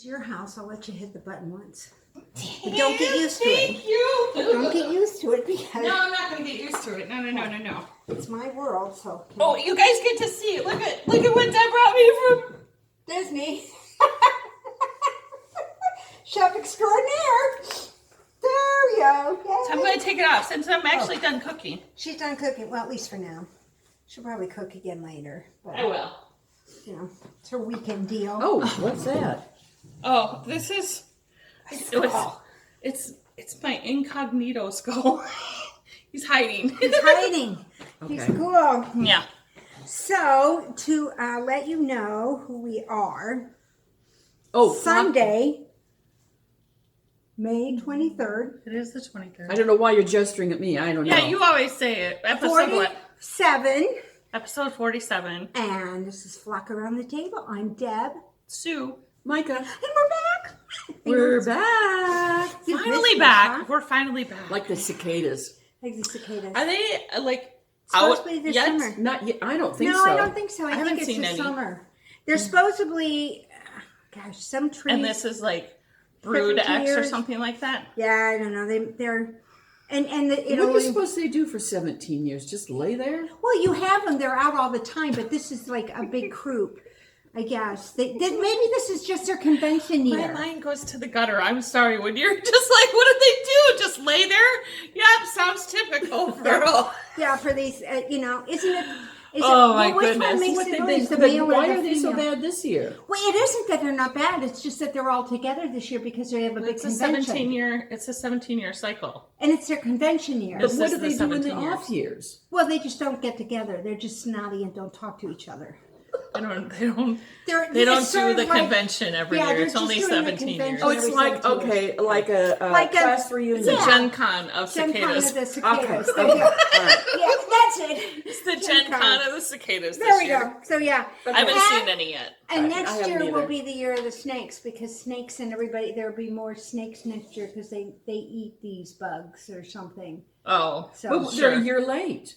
It's your house. I'll let you hit the button once. But don't get used to it. Thank you. Don't get used to it because... No, I'm not going to get used to it. No. It's my world, so... Oh, you guys get to see it. Look at what Deb brought me from Disney. Chef extraordinaire. There we go. Yay. So I'm going to take it off since I'm actually done cooking. She's done cooking. Well, at least for now. She'll probably cook again later. But, I will. You know, it's her weekend deal. Oh, what's that? Oh, this is... It's my incognito skull. He's hiding. He's hiding. Okay. He's cool. Yeah. So, to let you know who we are, Oh, Sunday, May 23rd, It is the 23rd. I don't know why you're gesturing at me. I don't know. Yeah, you always say it. Episode what? 47. Episode 47. And this is Flock Around the Table. I'm Deb. Sue. Micah. And we're back. We're back. You've Finally missed us, back. huh? We're finally back. Like the cicadas. Like the cicadas. Are they like Supposed out to be this yet? summer. Not yet. I don't think No, so. I don't think so. I think haven't it's seen the any. summer. They're supposedly, gosh, some trees. And this is like Brood X or Prickly something like that. Yeah, I don't know. They're and What are you supposed to do for 17 years? Just lay there? well, you have them. They're out all the time, but this is like a big croup, I guess. Maybe this is just their convention My year. mind goes to the gutter. I'm sorry. When you're just like, what did they do? Just lay there? Yep, sounds typical for all. Yeah, for these, isn't it? Oh, my which goodness. one makes What the they noise, the but male or why the are they so female? bad this year? Well, it isn't that they're not bad. It's just that they're all together this year because they have a big It's a convention. 17-year cycle. And it's their convention year. But This what is do they the do in the 17 years. off years? Well, they just don't get together. They're just snotty and don't talk to each other. They don't They do the convention every yeah, year. they're It's just only doing the 17 years. convention. Oh, it's Every like, 17 years. okay, like a Like a- class reunion. The Yeah. Gen Con of Gen Con of cicadas. the cicadas. Okay. There you go. All right. Yeah, that's it. It's the Gen Con of the cicadas There this we year. go. So yeah, I haven't seen any yet. And Right, I next haven't year will either. be the year of the snakes because snakes and everybody there'll be more snakes next year because they eat these bugs or something. Oh, So Well, they're a year late.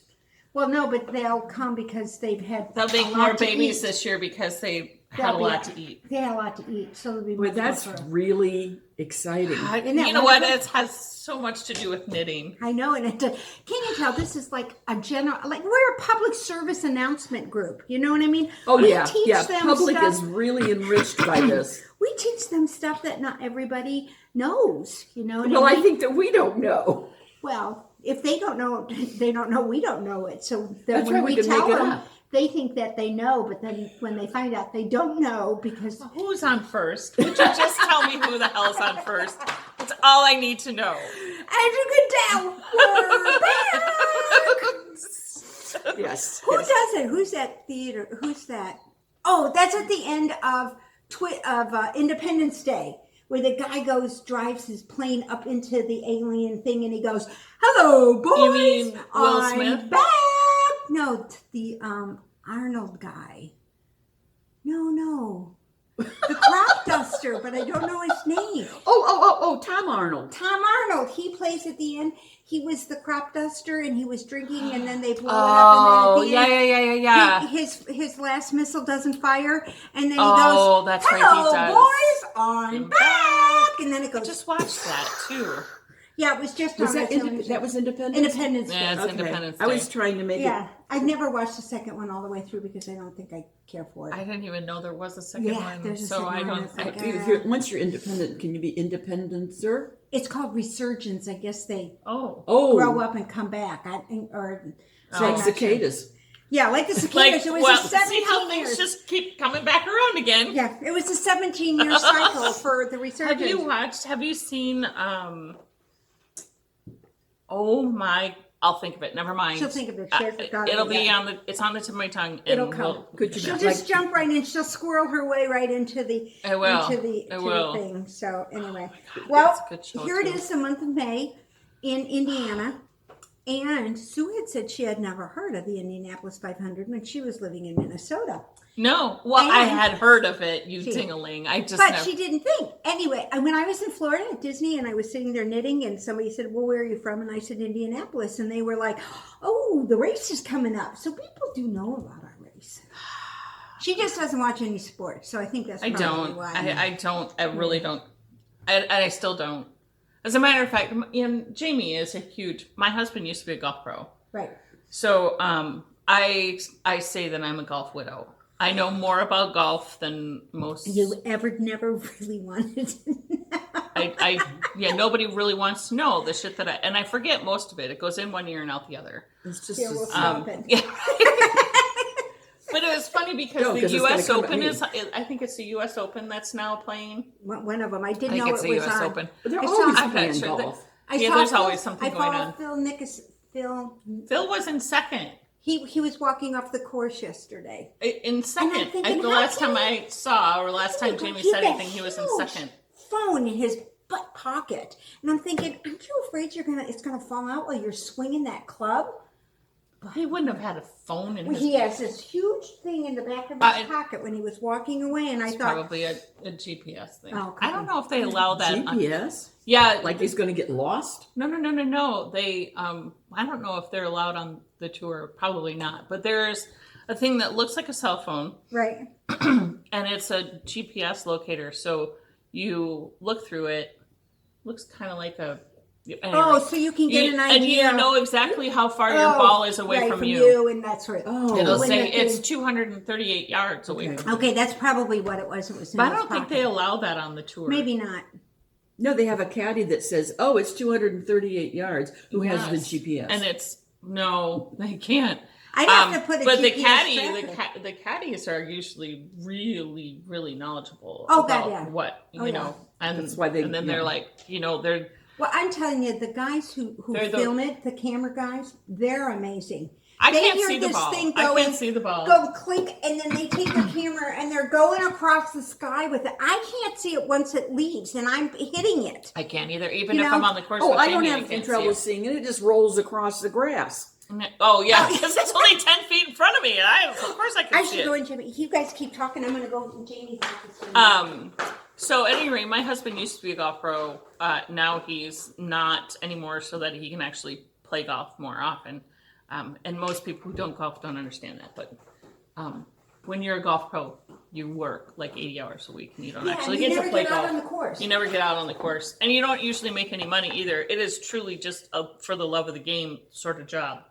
well, no, but they'll come because they've had they'll a make lot more to babies eat. this year because they They'll had a be- lot to eat. They had a lot to eat, so there'll be Well, much that's more for- really exciting. Isn't that You know what? wonderful? It has so much to do with knitting. I know, and can you tell this is like a general, like we're a public service announcement group. You know what I mean? Oh, We yeah. teach Yeah, them public stuff. is really enriched by this. We teach them stuff that not everybody knows. You know what Well, I I mean? think that we don't know. Well, if they don't know, they don't know. We don't know it. So then That's when right, we we can tell make it them, up. they think that they know. But then when they find out they don't know, because Who's on first? Would you just tell me who the hell's on first? That's all I need to know. as you can tell, we're back. Yes. Who yes. does it? Who's that theater? Who's that? Oh, that's at the end of Independence Day, where the guy drives his plane up into the alien thing, and he goes, "Hello, boys! You mean Will I'm Smith? back." No, the Arnold guy. No, the crop duster, but I don't know his name. Oh, Tom Arnold. Tom Arnold. He plays at the end. He was the crop duster, and he was drinking, and then they blow it Oh, up, and then at the end, yeah. his last missile doesn't fire, and then he Oh, goes, that's right, he "Hello, does. boys, I'm back," and then it I goes. just watched that too. Yeah, it was just Was on that, the television. that was Independence? Independence Day. Yeah, it's Okay. Independence Day. I was trying to make Yeah, I've never watched the second one all the way through because I don't think I care for it. I didn't even know there was a second Yeah, one, there's a so second I one. don't It's think. like, it. Once you're independent, can you be independencer? It's called Resurgence. I guess they Oh, grow up and come back. It's like cicadas. Yeah, like the cicadas. like it was well, a 17 see how years. things just keep coming back around again. Yeah, it was a 17-year cycle for the Resurgence. Have you seen? Oh my! I'll think of it. Never mind. She'll think of it. She hasn't got it It'll be yet. on the. It's on the tip of my tongue. and It'll come. we'll- Could you She'll like, just jump right in. She'll squirrel her way right into the I will. into the, I to will. the thing. So anyway, that's well, a good show, here it too. is, the month of May in Indiana, and Sue had said she had never heard of the Indianapolis 500 when she was living in Minnesota. No, well, I And- had heard of it. You She- ding-a-ling. I just But never. she didn't think. Anyway, and when I was in Florida at Disney and I was sitting there knitting and somebody said, "Well, where are you from?" And I said, "Indianapolis." And they were like, "Oh, the race is coming up." So people do know about our race. She just doesn't watch any sports, so I think that's I probably don't. why. I don't. I really don't. I still don't. As a matter of fact, Jamie is a huge. My husband used to be a golf pro, Right. so I say that I'm a golf widow. I know more about golf than most. You never really wanted to know. Nobody really wants to know the shit that I forget most of it. It goes in one ear and out the other. It's just Here, we'll stop it. Yeah. But it was funny because No, the 'cause it's U.S. gonna come Open at me. I think it's the U.S. Open that's now playing. One of them. I didn't I think know it's it the was U.S. on. Open. But they're I always saw- I'm playing not sure golf. I Yeah, saw there's Phil, always something going on. Phil, Phil was in second. he was walking off the course yesterday. In second. thinking, The how last can time he- I saw, or last time Jamie He said had a anything, he was in huge second. Phone in his butt pocket, and I'm thinking, aren't you afraid it's gonna fall out while you're swinging that club? He wouldn't have had a phone in his. He has this huge thing in the back of his pocket when he was walking away, and I thought, Probably a GPS thing. Oh, I don't know if they allow that. GPS? Yeah. Like he's going to get lost? No. They, I don't know if they're allowed on the tour. Probably not. But there's a thing that looks like a cell phone, right? and it's a GPS locator. So you look through it. Looks kind of like a. Anyway, Oh, so you can get an idea. And you know exactly how far your ball is away right, from you. and that's right. Oh. It'll When say the it's thing- 238 yards away Okay. from you. Okay, that's probably what it was. It was. In But I his don't think pocket. they allow that on the tour. Maybe not. No, they have a caddy that says, "Oh, it's 238 yards." Who has the Yes. GPS? And it's no, they can't. I'd have to put a but GPS tracker. the caddies are usually really, really knowledgeable Oh, about God, yeah. what Oh, you yeah. know, and That's why they- and then yeah. they're like, they're Well, I'm telling you, the guys who They're the- film it, the camera guys, they're amazing. I They can't hear see the this ball. thing I going, can't see the ball. Go click, and then they take the camera and they're going across the sky with it. I can't see it once it leaves, and I'm hitting it. I can't either, even You if know? I'm on the course. Oh, with I don't Jamie, have can't trouble see seeing it. It just rolls across the grass. it. Oh yeah, because it's only 10 feet in front of me. Of course I can I see should it. go in, Jimmy. You guys keep talking. I'm going to go in Jamie's office. So at any rate, my husband used to be a golf pro. Now he's not anymore, so that he can actually play golf more often. And most people who don't golf don't understand that. But when you're a golf pro, you work like 80 hours a week, and you don't actually you get never to play get golf. out on the course. You never get out on the course, and you don't usually make any money either. It is truly just a for the love of the game sort of job.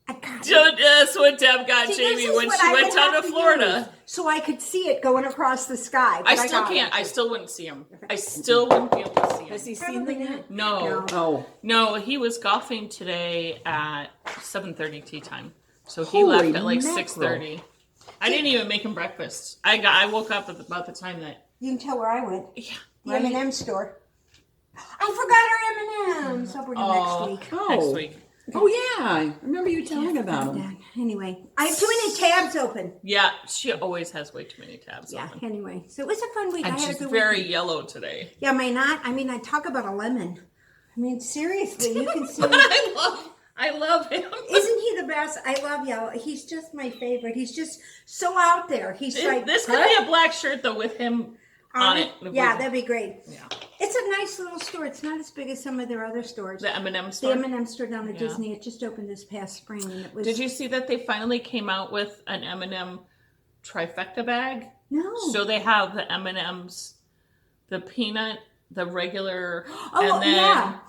That's what Deb got See, this Jamie is when what she I went would down have to use, Florida. so I could see it going across the sky. I but still got can't. it. I still wouldn't see him. I still wouldn't be able to see him. Has he seen Probably them not. yet? No. Oh, No, he was golfing today at 7:30 tea time. So he Holy left at like mackerel. 6:30. I didn't even make him breakfast. I woke up at about the time that You can tell where I went. yeah, The right? M&M store. I forgot our M&Ms. I'll bring them next week. Oh. Next week. Oh yeah, I remember you telling about them. Anyway, I have too many tabs open. Yeah, she always has way too many tabs Yeah, open. anyway. So it was a fun week. And I had she's a good very week. yellow today. Yeah, am I not? I mean, I talk about a lemon. I mean, seriously, you can see. I love him. Isn't he the best? I love Yellow. He's just my favorite. He's just so out there. He's like, This could be a black shirt though with him on it. Yeah, that'd be great. Yeah. It's a nice little store. It's not as big as some of their other stores. The M&M The store. M&M store down at Yeah. Disney. It just opened this past spring, and it was. Did you see that they finally came out with an M&M trifecta bag? No. So they have the M&Ms, the peanut, the regular, Oh, and then yeah.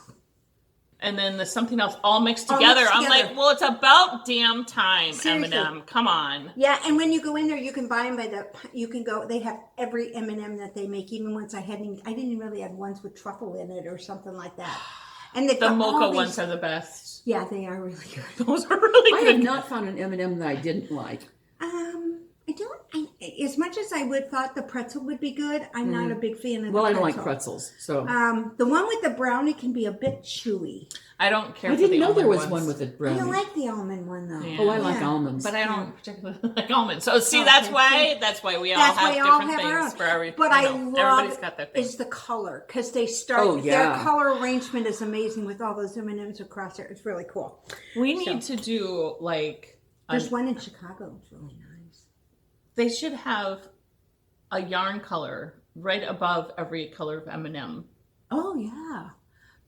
and then the something else all mixed All together. mixed I'm together. like, well, it's about damn time, Seriously. M&M. Come on. Yeah, and when you go in there, you can buy them by the. You can go. They have every M&M that they make. Even ones I didn't really have ones with truffle in it or something like that. And they've The got mocha all these- ones are the best. Yeah, they are really good. Those are really I good. have not found an M&M that I didn't like. I don't. As much as I would thought the pretzel would be good, I'm not a big fan of. Well, the I don't like pretzel. pretzels, so The one with the brownie can be a bit chewy. I don't care. I for the didn't know there almond was ones. one with a I brownie. don't like the almond one though. Yeah. Oh, I like Yeah. almonds. But I don't particularly like almonds. So see, Okay. that's why we all That's have why we all different have our things own. for every. But I love everybody's got their thing. is the color because they start. Oh, yeah. Their color arrangement is amazing with all those M&Ms across there. It's really cool. We need to do like There's one in Chicago. It's really nice. they should have a yarn color right above every color of M&M. Oh yeah,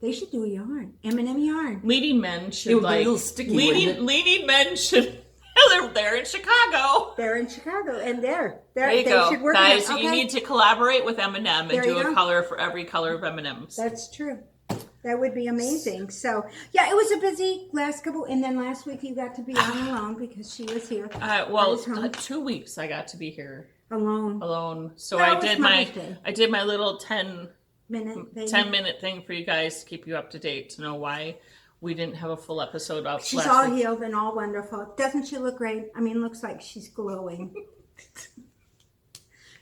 they should do a yarn. M&M yarn. Leading men should It would be a like little sticky, wouldn't it? leading men should. They're they're in Chicago. They're in Chicago, and there You they go, should work guys. on it. You need to collaborate with M&M and There do you a go. color for every color of M&Ms. That's true. That would be amazing. So yeah, it was a busy last couple, and then last week you got to be on alone because she was here. Well, I was home. 2 weeks I got to be here Alone. alone. So Well, I it was did Mother's Day. my little 10 minute minute thing for you guys to keep you up to date to know why we didn't have a full episode up. She's all healed and all wonderful. Doesn't she look great? I mean, looks like she's glowing.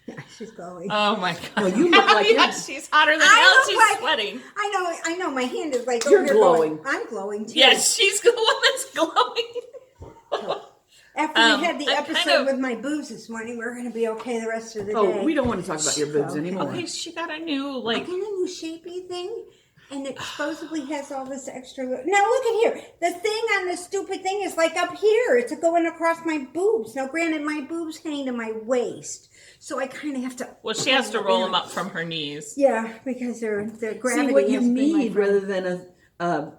Yeah, she's glowing. Oh my god! Well, you look like yeah, she's hotter than hell. She's sweating. I know. My hand is like You're over here glowing. going, I'm glowing too. Yes, she's the one that's glowing. After we had the I'm episode kind of- with my boobs this morning, we're going to be okay the rest of the day. Oh, we don't want to talk about your boobs Okay. anymore. Okay, she got a new I got a new shapey thing, and it supposedly has all this extra. Now look at here. The thing on the stupid thing is like up here. It's going across my boobs. Now, granted, my boobs hang to my waist, so I kind of have to. Well, she has to roll them up from her knees. Yeah, because the gravity. See, what you has been my need friend. rather than a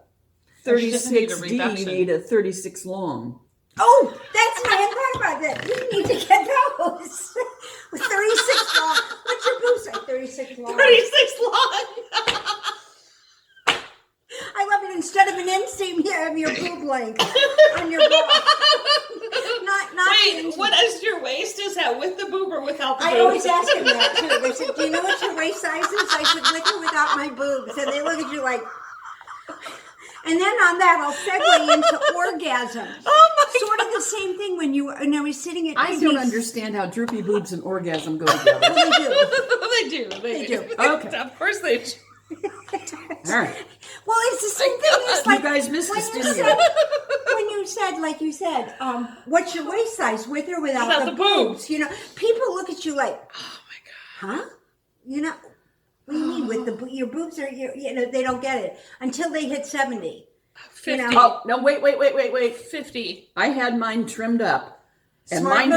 She doesn't need a 36D, you reduction. need a 36 long. Oh, that's I hadn't thought about that. You need to get those. With 36 long. What's your boobs like? 36 long. 36 long. I love it. Instead of an inseam, you have your boob length on your bra. Not Wait, the what is your waist? Is that with the boob or without the boob? I always ask them that too. They said, "Do you know what your waist size is?" I said, "With or without my boobs." And they look at you like. And then on that, I'll segue into orgasm. Oh my Sort of the same thing when I was sitting at. I don't understand how droopy boobs and orgasm go together. They do. They do. They do. Okay. Of course they do. All right. Well, it's the same thing. It's You like guys missed when this, you didn't said, you? when you said, like you said, what's your waist size, with or without, Without the the boobs. You know, people look at you like, Oh my god. huh? You know, what do you mean with your boobs are, you know, they don't get it until they hit 70. 50. You know. Oh, no, wait. 50. I had mine trimmed up. And Smart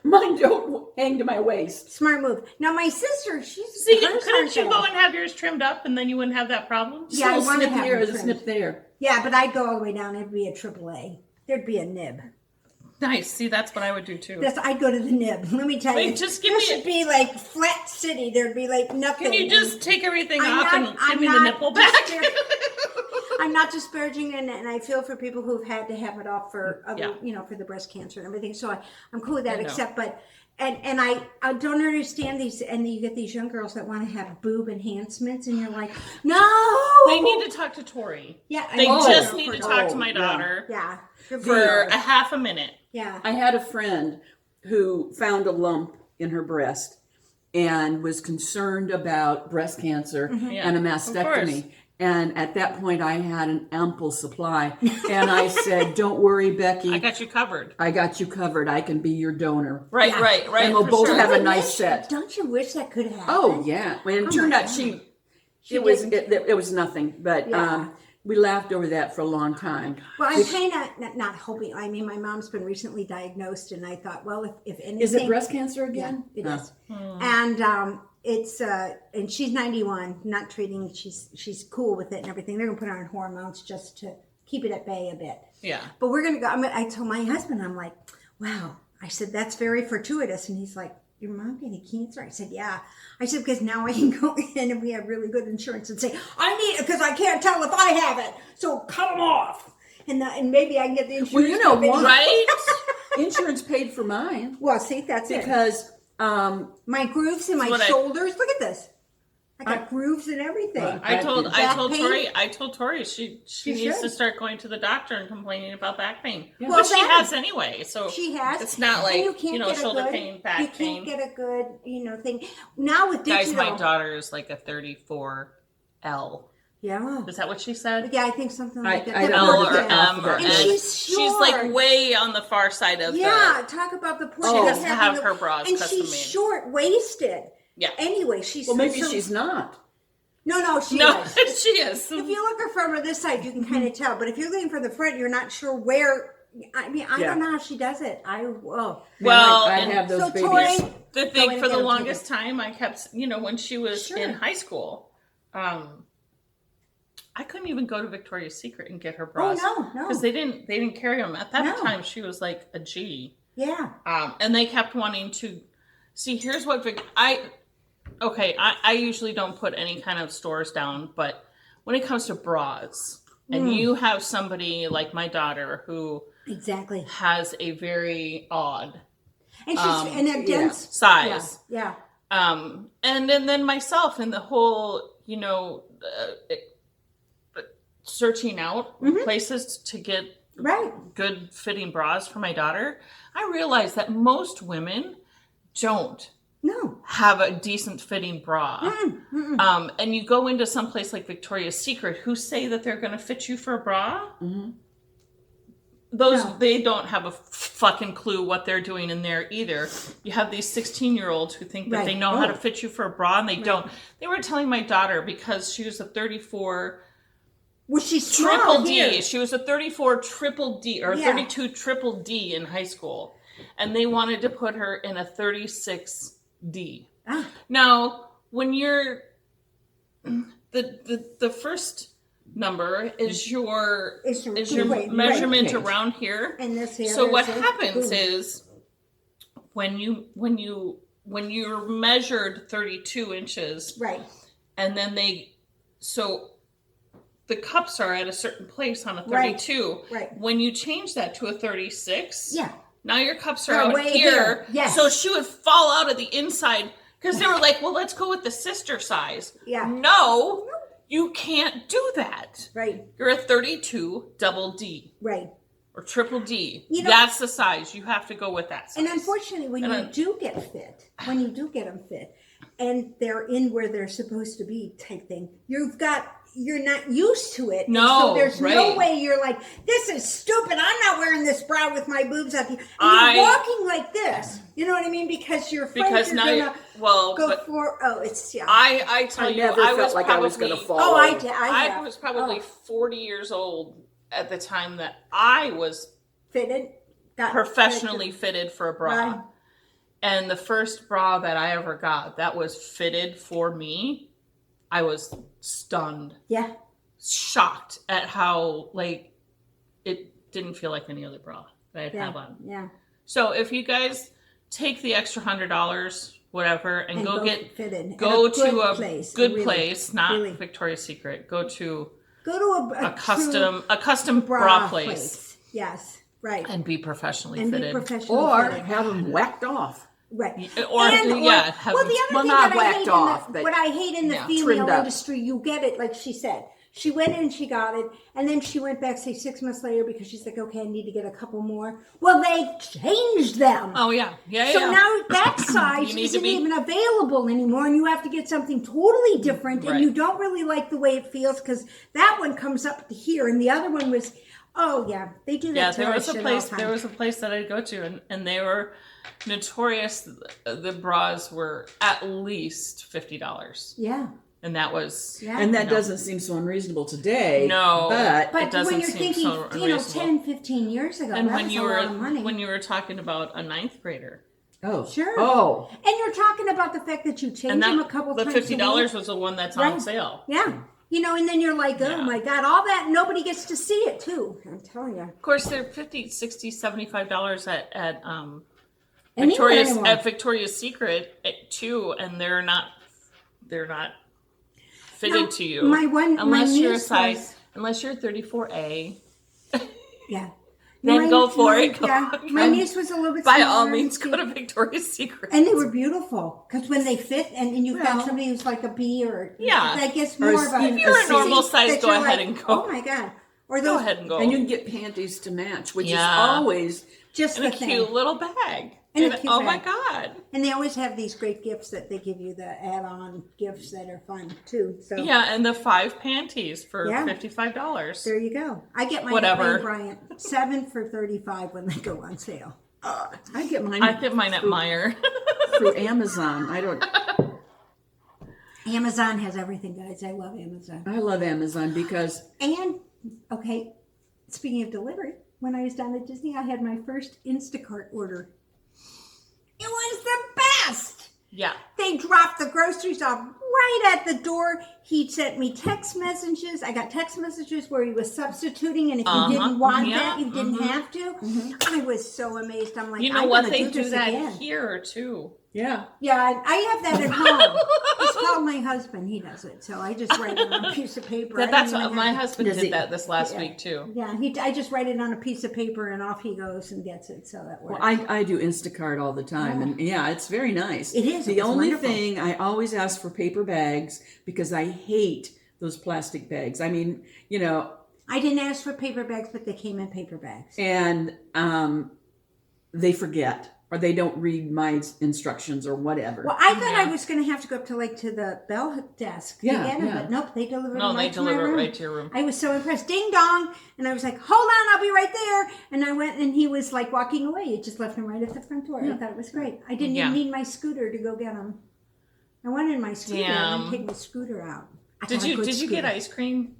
mine don't hang to my waist. Smart move. Now my sister, she's See, hers couldn't aren't you that go old. and have yours trimmed up and then you wouldn't have that problem? Yeah, I So a wanna snip have here them is a trimmed. snip there. Yeah, but I'd go all the way down. It'd be a triple A. There'd be a nib. Nice. See, that's what I would do too. I'd go to the nib. Let me tell Wait, you. just give there me should be like flat city. There'd be like nothing. Can you just take everything I'm off not- and I'm give me the not nipple back? I'm not disparaging, and I feel for people who've had to have it off for other, Yeah. you know, for the breast cancer and everything. So I'm cool with that. I know. Except, but and I don't understand these. And you get these young girls that want to have boob enhancements, and you're like, no. They need to talk to Tori. Yeah, I They know. just need to talk to Oh, my yeah. daughter Yeah. for a half a minute. Yeah. I had a friend who found a lump in her breast and was concerned about breast cancer Yeah, and a of course. mastectomy. And at that point, I had an ample supply. And I said, don't worry, Becky. I got you covered. I got you covered. I can be your donor. Right, Yeah. right. And we'll for both sure. have a Don't you nice wish- set. Don't you wish that could happen? Oh, yeah. And it Oh turned my out God. it was nothing. But Yeah. we laughed over that for a long time. Well, I'm kind of not hoping. I mean, my mom's been recently diagnosed, and I thought, well, if anything, Is it breast cancer Yeah, again? it Oh. is. And it's and she's 91, not treating. She's cool with it and everything. They're gonna put her on hormones just to keep it at bay a bit. Yeah. But we're gonna go. I told my husband, I'm like, wow. I said that's very fortuitous, and he's like, your mom getting cancer? I said, yeah. I said, because now I can go in and we have really good insurance and say, I need it because I can't tell if I have it, so cut them off. And maybe I can get the insurance. Well, you know company- what? Right? Insurance paid for mine Well, see, that's it. because My grooves in my what I- shoulders. Look at this. I got grooves and everything. I told Back pain? Tori she She needs should. to start going to the doctor and complaining about back pain. Yeah. Well, But she that- has anyway, so She has. it's not like, And you can't get a shoulder good, pain, You back can't pain. get a good, thing. Now with digital. Guys, my daughter is like a 34L. Yeah. Is that what she said? Yeah, I think something like that. I They're don't L know or the perfect. M or alphabet. And N. she's She's like short. way on the far side of Yeah, talk about the poor. She not doesn't having have her bras and custom she's made. short waisted. Yeah. Anyway, she's well, maybe so- she's not. No, she No, is. she is. If you look from her this side, you can kind of tell. But if you're looking from the front, you're not sure where. I mean, I Yeah. don't know how she does it. Well, I and have those so babies. Tori, the Go thing in for and the get 'em longest time, I kept, when she was Sure. in high school, I couldn't even go to Victoria's Secret and get her bras. Oh, no. Because they didn't carry them. At that No. time, she was like a G. Yeah. And they kept wanting to see, here's what I usually don't put any kind of stores down, but when it comes to bras, and you have somebody like my daughter who exactly has a very odd and she's in a dense size. Yeah. And then myself and the whole, searching out places to get good fitting bras for my daughter, I realized that most women don't have a decent fitting bra. And you go into some place like Victoria's Secret who say that they're going to fit you for a bra. They don't have a fucking clue what they're doing in there either. You have these 16-year-olds who think that they know how to fit you for a bra, and they don't. They were telling my daughter, because she was a 34 triple D. She was a 34 triple D or 32 triple D in high school, and they wanted to put her in a 36 D. Now, when you're the first number is your measurement around here, and this here. So what happens is when you're measured 32 inches, and then the cups are at a certain place on a 32. When you change that to a 36, now your cups are out here. So she would fall out of the inside because they were like, well, let's go with the sister size. No, you can't do that. You're a 32 double D. Or triple D. That's the size. You have to go with that size. And unfortunately, when you do get them fit, and they're in where they're supposed to be type thing, you're not used to it. No, so there's no way you're like, this is stupid. I'm not wearing this bra with my boobs up here. And you're walking like this. You know what I mean? Because you're afraid you're gonna for. Oh, it's I tell you, I was like I was gonna fall. Oh, I was probably 40 years old at the time that I was professionally fitted for a bra. And the first bra that I ever got that was fitted for me, I was stunned. Shocked at how, it didn't feel like any other bra that I'd have on. So if you guys take the extra $100, whatever, and go to a good place, not Victoria's Secret. Go to a custom bra place. Yes, right. And be professionally fitted. Or have them whacked off. Right. The other thing that what I hate in the female industry, you get it, like she said. She went in, she got it, and then she went back, say, 6 months later, because she's like, okay, I need to get a couple more. Well, they changed them. Oh, yeah. So now that size isn't even available anymore, and you have to get something totally different, and you don't really like the way it feels, because that one comes up to here, and the other one was, they do that. Yeah, there was a place that I'd go to, and they were notorious. The bras were at least $50. Yeah. And that was... And that doesn't seem so unreasonable today. No. But it doesn't when you're seem thinking, so unreasonable. 10, 15 years ago, and that was a lot of money. When you were talking about a 9th grader. Oh. Sure. Oh. And you're talking about the fact that you change them a couple times. The $50 was the one that's on sale. Yeah. And then you're like, oh my God, all that, nobody gets to see it too. I'm telling you. Of course, they're $50, $60, $75 at Victoria's Secret too, and they're not fitted to you. Unless you're 34A. Yeah. Then go for it. My niece was a little bit by smaller. all means, go to Victoria's Secret. And they were beautiful because when they fit, and you've got somebody who's like a B or I guess more of a. If you're a normal size, go ahead and go. Oh my God! Or go ahead and go. And you can get panties to match, which is always just a cute little bag. Oh my God! And they always have these great gifts that they give you, the add-on gifts that are fun too. So and the 5 panties for $55. There you go. I get mine at Lane Bryant, 7 for $35 when they go on sale. I get mine at Meijer through Amazon. Amazon has everything, guys. I love Amazon. I love Amazon because speaking of delivery, when I was down at Disney, I had my first Instacart order. It was the best. Yeah. They dropped the groceries off right at the door. He sent me text messages. I got text messages where he was substituting, and if you didn't want that, you didn't have to. I was so amazed. I'm like, You know I'm what? gonna They do do this that again. here too. Yeah. Yeah, I have that at home. It's called my husband. He does it, so I just write it on a piece of paper. I That's don't what even my have to- husband Does did he- that this last week too. Yeah, I just write it on a piece of paper, and off he goes and gets it. So that works. Well, I do Instacart all the time, and yeah, it's very nice. It is. The It's only wonderful. thing I always ask for paper bags because I hate those plastic bags. I mean, you know, I didn't ask for paper bags, but they came in paper bags. and they forget or they don't read my instructions or whatever. Well, I thought I was going to have to go up to the bell desk to Yeah, get them, yeah. but nope, they delivered No, them they right to my deliver it room. right to your room. I was so impressed. Ding dong. And I was like, hold on, I'll be right there. And I went, and he was like walking away. It just left him right at the front door. I thought it was great. I didn't even need my scooter to go get them. I wanted my scooter. I didn't take my scooter out. I Did got a you good get scooter. ice cream?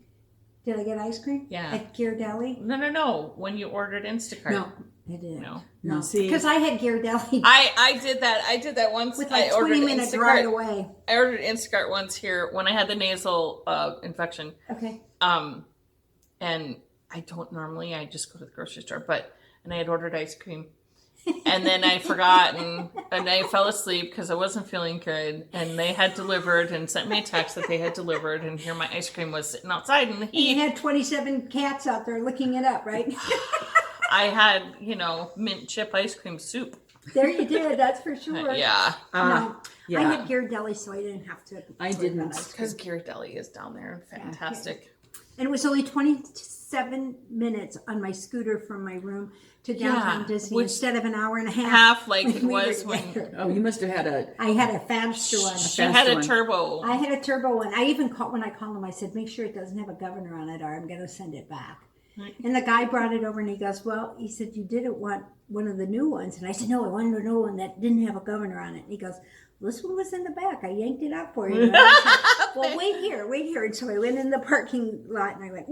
Did I get ice cream? Yeah. At Ghirardelli? No. When you ordered Instacart. No, I didn't. No, see, Because I had Ghirardelli I did that once. with like I ordered 20-minute Instacart. drive away. I ordered Instacart once here when I had the nasal infection. Okay. And I don't normally. I just go to the grocery store, and I had ordered ice cream, and then I forgot, and I fell asleep because I wasn't feeling good. And they had delivered and sent me a text that they had delivered, and here my ice cream was sitting outside in the And you heat. had 27 cats out there looking it up, right? I had, mint chip ice cream soup. There you did, that's for sure. Yeah, No, yeah. I had Ghirardelli, so I didn't have to. I worry didn't. about ice cream. because Ghirardelli is down there, fantastic. And it was only 27 minutes on my scooter from my room to downtown Disney which instead of an hour and a half. Half like when it we were was when together. Oh, you must have had a. I had a faster one. she had a one. turbo. I had a turbo one. I even called, when I called him, I said, make sure it doesn't have a governor on it or I'm going to send it back. And the guy brought it over and he goes, well, he said, you didn't want one of the new ones. And I said, no, I wanted a new one that didn't have a governor on it. And he goes, well, this one was in the back. I yanked it out for you. And I said, well, wait here. And so I went in the parking lot and I went,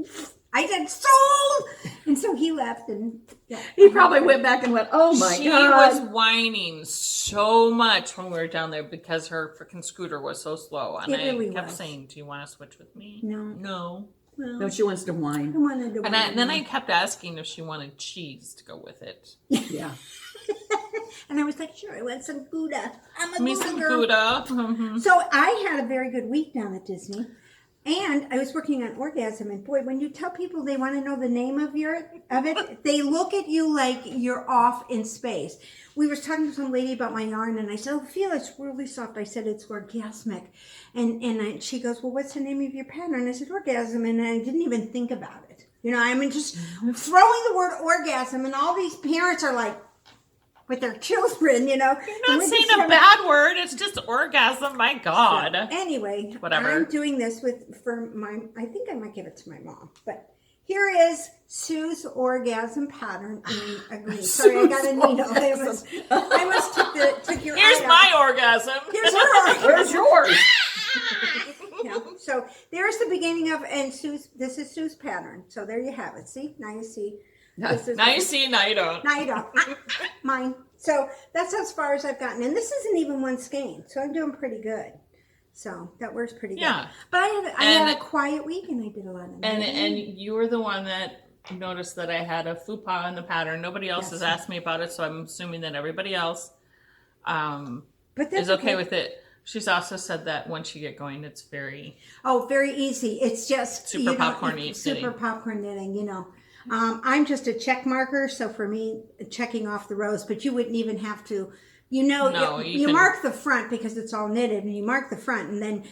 I said, sold! And so he left and... Yeah, He probably went back and went, oh my She God. was whining so much when we were down there because her freaking scooter was so slow. And It really I kept was. saying, do you want to switch with me? No. Well, No, she wants to I whine. wanted to And wait. then I kept asking if she wanted cheese to go with it. Yeah. And I was like, sure, I want some Gouda. I'm a Me Gouda some girl. Gouda. Mhm. So I had a very good week down at Disney. And I was working on Orgasm, and boy, when you tell people they want to know the name of it, they look at you like you're off in space. We were talking to some lady about my yarn, and I said, "Oh, feel it's really soft." I said, "It's orgasmic," and she goes, "Well, what's the name of your pattern?" And I said, "Orgasm," and I didn't even think about it. I mean, just throwing the word orgasm, and all these parents are like, with their children, You're not saying a bad word. It's just orgasm. My God. Anyway, Whatever. I'm doing this for my, I think I might give it to my mom, but here is Sue's orgasm pattern in a green. Sorry, I got a needle. I must took your Here's eye my out. orgasm. Here's her orgasm. Where's yours? Yeah, so there's the beginning of, and this is Sue's pattern. So there you have it. See? Now you see. This is Now what- you see, now you don't. Now you don't. Mine. So that's as far as I've gotten. And this isn't even one skein. So I'm doing pretty good. So that works pretty good. Yeah. But I had a quiet week and I did a lot of knitting. And you were the one that noticed that I had a faux pas in the pattern. Nobody else has asked me about it, so I'm assuming that everybody else but that's is okay with it. She's also said that once you get going, it's very... very easy. It's just Super popcorn knitting. Super popcorn knitting, I'm just a check marker, so for me, checking off the rows, but you wouldn't even have to, No, you can- mark the front because it's all knitted, and you mark the front, and then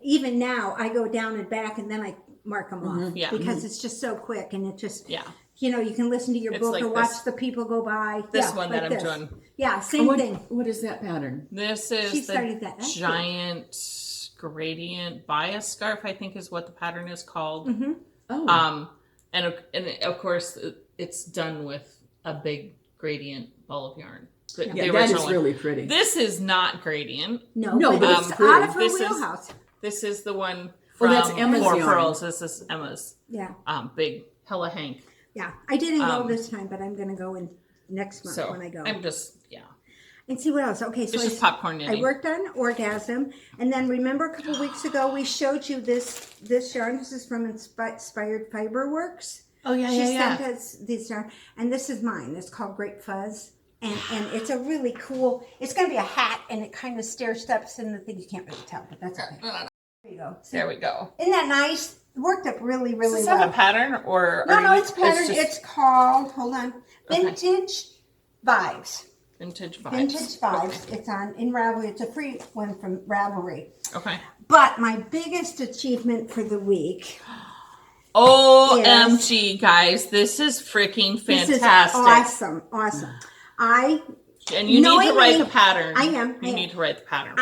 even now I go down and back, and then I mark them off Yeah. because it's just so quick, and it just, Yeah. you can listen to your It's book like or watch this. the people go by. This Yeah, one like that I'm this. doing. Yeah, same thing. What is that pattern? This She is started the that. That's giant gradient bias scarf, I think is what the pattern is called. Mm-hmm. Oh. And of course, it's done with a big gradient ball of yarn. The Yeah, that original is one. really pretty. This is not gradient. No, but it's pretty. out of her This is- wheelhouse. This is the one Oh, from that's Emma's Four yarn. Pearls. This is Emma's Yeah. big Hella Hank. Yeah, I didn't go this time, but I'm going to go in next month So when I go. I'm just, And see what else. Okay, so It's just popcorn I knitting. worked on Orgasm, and then remember a couple weeks ago we showed you this yarn. This is from Inspired Fiberworx. Oh yeah, She yeah, sent us this yarn, and this is mine. It's called Grape Fuzz, and it's a really cool. It's going to be a hat, and it kind of stair steps in the thing. You can't really tell, but that's okay. There you go. See? There we go. Isn't that nice? It worked up really, really Does this well. have a pattern or? No, it's pattern. just It's called. Hold on. Okay. Vintage Vibes. Vintage vibes. Vintage Vibes. It's in Ravelry. It's a free one from Ravelry. Okay. But my biggest achievement for the week. OMG, guys, this is freaking fantastic. This is awesome. And you need to knowing write me, the pattern. I am. You need to write the pattern.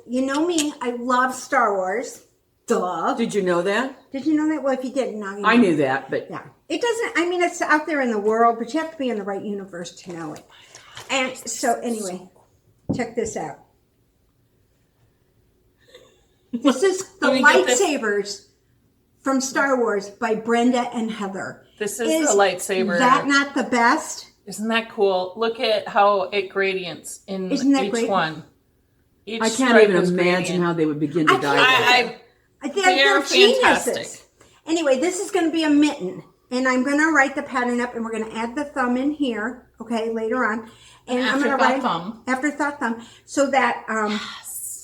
You know me. I love Star Wars. Duh. Did you know that? Did you know that? Well, if you didn't, now you know. I knew that, but Yeah. It doesn't, I mean, it's out there in the world, but you have to be in the right universe to know it. And so, anyway, check this out. This is the Let me get this. lightsabers from Star Wars by Brenda and Heather. This is the lightsaber. Is that not the best? Isn't that cool? Look at how it gradients in Isn't that each great? one. Each I can't stripe even is imagine gradient. how they would begin to I dye can't. that. They're fantastic. geniuses. Anyway, this is going to be a mitten. And I'm going to write the pattern up, and we're going to add the thumb in here, okay, later on. And I'm going to write afterthought thumb, so that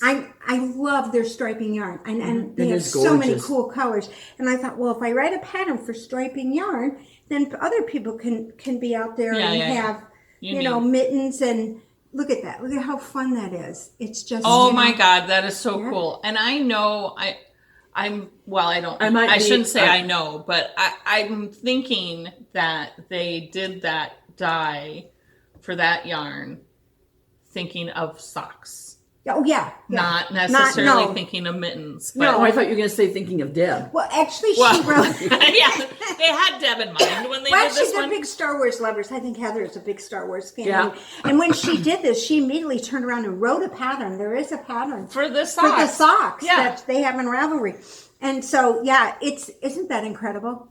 I love their striping yarn, and they It have is so many gorgeous. cool colors. And I thought, well, if I write a pattern for striping yarn, then other people can be out there and have you know mittens and. Look at that. Look at how fun that is. It's just Oh my God, that is so cool. And I know I shouldn't say I know, but I'm thinking that they did that dye for that yarn thinking of socks. Oh yeah. Not necessarily no. thinking of mittens. But No, I thought you were going to say thinking of Deb. Well, actually, she well, wrote. yeah, they had Deb in mind when they Well, did actually, this they're one. big Star Wars lovers. I think Heather is a big Star Wars fan. Yeah. And when she did this, she immediately turned around and wrote a pattern. There is a pattern For the socks. that they have in Ravelry. And so, yeah, isn't that incredible?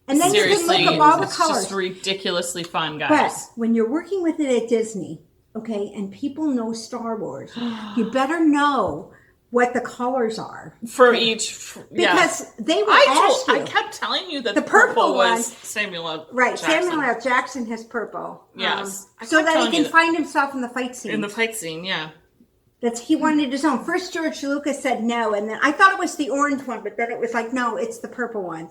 And then Seriously, you can look up all the it's colors. just ridiculously fun, guys. But when you're working with it at Disney, okay, and people know Star Wars, you better know what the colors are. For each, Because they will ask you. I kept telling you that The the purple purple was one- Samuel L. Right, Jackson. Samuel L. Jackson has purple. Yes. I So kept that telling he you can find himself in the fight scene. in the fight scene, yeah. He wanted his own. First, George Lucas said no, and then I thought it was the orange one, but then it was like, no, it's the purple one.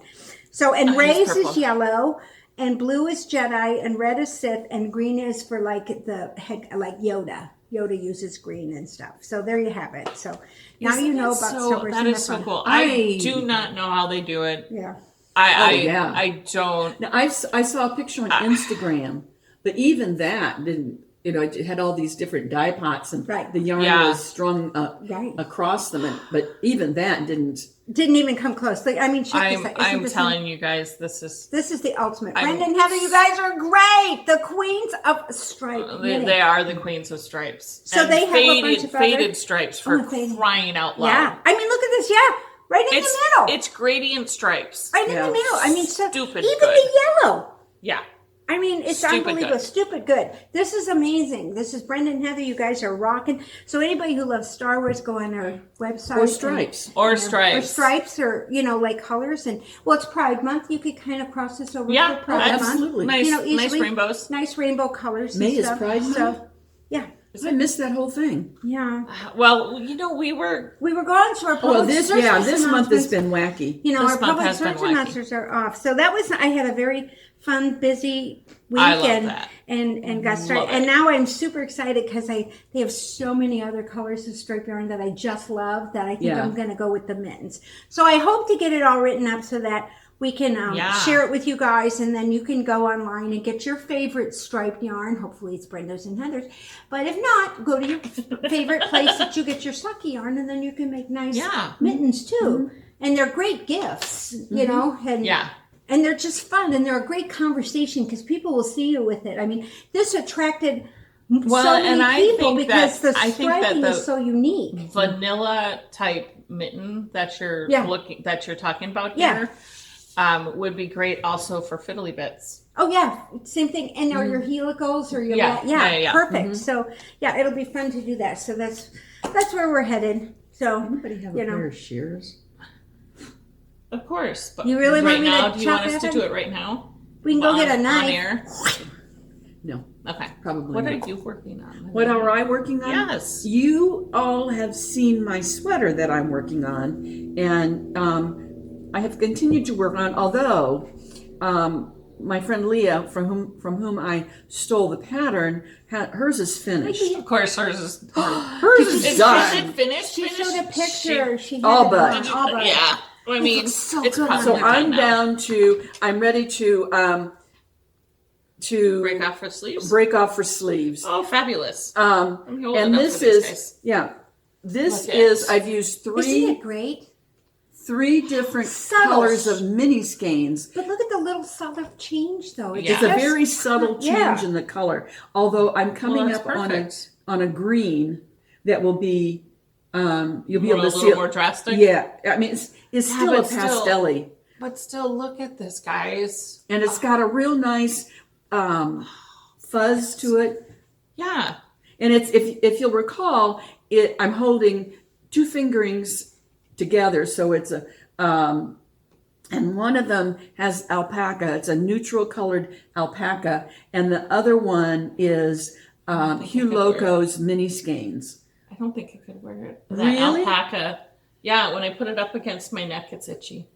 So, and Ray's purple. is yellow, and blue is Jedi, and red is Sith, and green is for like Yoda. Yoda uses green and stuff. So there you have it. So now you know about Star Wars. That is so cool. I do not know how they do it. Yeah. I don't. Now, I saw a picture on Instagram, but even that didn't, it had all these different dye pots and Right. the yarn Yeah. was strung Right. across them. But even that didn't. Didn't even come close. Like, I mean, check this out. Isn't I'm this telling you guys, this is. the ultimate. Brenda and Heather, you guys are great. The queens of stripe. knitting. They are the queens of stripes. So And they have a bunch of faded other- stripes for faded. crying out loud. Yeah. I mean, look at this. Yeah. Right in the middle. It's gradient stripes. Right in the middle. I mean, so Stupid even good. the yellow. Yeah. I mean, it's Stupid unbelievable. good. Stupid good. This is amazing. This is Brenda and Heather. You guys are rocking. So anybody who loves Star Wars, go on our website. Or stripes. Or stripes. Or stripes or, like colors. And, well, it's Pride Month. You could kind of cross this over Yeah, to Pride absolutely. Month. Nice, Nice nice rainbows. Nice rainbow colors and May is stuff. Pride Month? So, yeah. I missed that whole thing. Yeah. Well, we were. We were gone, so our public This service month has announcements- been wacky. You know, This our month public has been service wacky. announcers are off. So I had a very fun, busy week I love that. and got started. Love it. And now I'm super excited because they have so many other colors of stripe yarn that I just love that I think Yeah. I'm going to go with the mittens. So I hope to get it all written up so that we can share it with you guys, and then you can go online and get your favorite striped yarn. Hopefully it's Brenda's and Heather's. But if not, go to your favorite place that you get your sucky yarn, and then you can make nice mittens too. And they're great gifts, you know. And Yeah. And they're just fun, and they're a great conversation because people will see you with it. I mean, this attracted so many people because the striping is so unique. Vanilla type mitten that you're talking about Yeah. here would be great also for fiddly bits. Oh yeah, same thing. And or your helicals or your Yeah. perfect. So yeah, it'll be fun to do that. So that's where we're headed. So Anybody have a pair of shears? Of course, but You really want right me to now, do you chop want us to that? do it right now? we can go get a On knife. air? No, Okay. probably What not. are you working on? What are I working on? Yes. You all have seen my sweater that I'm working on, and I have continued to work on. Although my friend Leah, from whom I stole the pattern, hers is finished. Of course, hers is. Hers is done. Is it finished? She finished? showed a picture. She had all it but. on, Did you- all but. yeah. I mean, looks so it's good. probably So done I'm now. down to. I'm ready to Break off for sleeves. break off for sleeves. Oh, fabulous! I'm old And enough this for these is guys. this Look at is it. I've used Isn't it great? three different Subtle. colors of mini skeins. But look at the little subtle change, though. Yeah. It's a just- very subtle change yeah. in the color. Although I'm coming that's up perfect. on a green that will be you'll be able to a see little it. more drastic. Yeah, I mean it's Yeah, still a but still- pastel-y, But still, look at this, guys. and it's got a real nice fuzz to it. Yeah. And it's if you'll recall, I'm holding two fingerings together, so it's a and one of them has alpaca. It's a neutral colored alpaca, and the other one is Hugh Loco's mini skeins. I don't think I could wear it. That Really? alpaca. Yeah, when I put it up against my neck, it's itchy.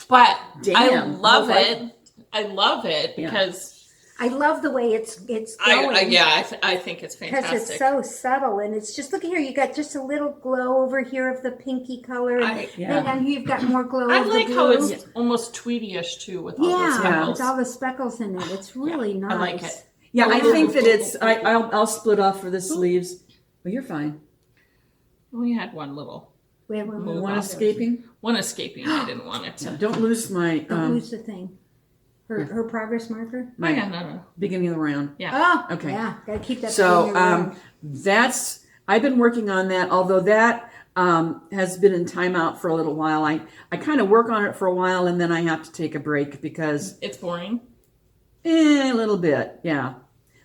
But I Damn. love Well, it. I love it because I love the way it's going. I think it's Because fantastic. it's so subtle, and it's just look here. You got just a little glow over here of the pinky color, and then down here you've got more glow. I of like the how blue. it's almost Tweedy-ish too with all the yeah, speckles. with all the speckles in it. It's really nice. I like it. Yeah, I think that it's. I'll split off for the sleeves. Well, you're fine. We had one little We have one more. One escaping. one escaping. I didn't want it to. Don't lose my Who's the thing? Her progress marker. Oh, yeah, no. beginning of the round. Yeah. Oh, Okay. Yeah, gotta keep that. So beginning around. that's I've been working on that. Although that has been in timeout for a little while. I kind of work on it for a while and then I have to take a break because It's boring. a little bit, yeah,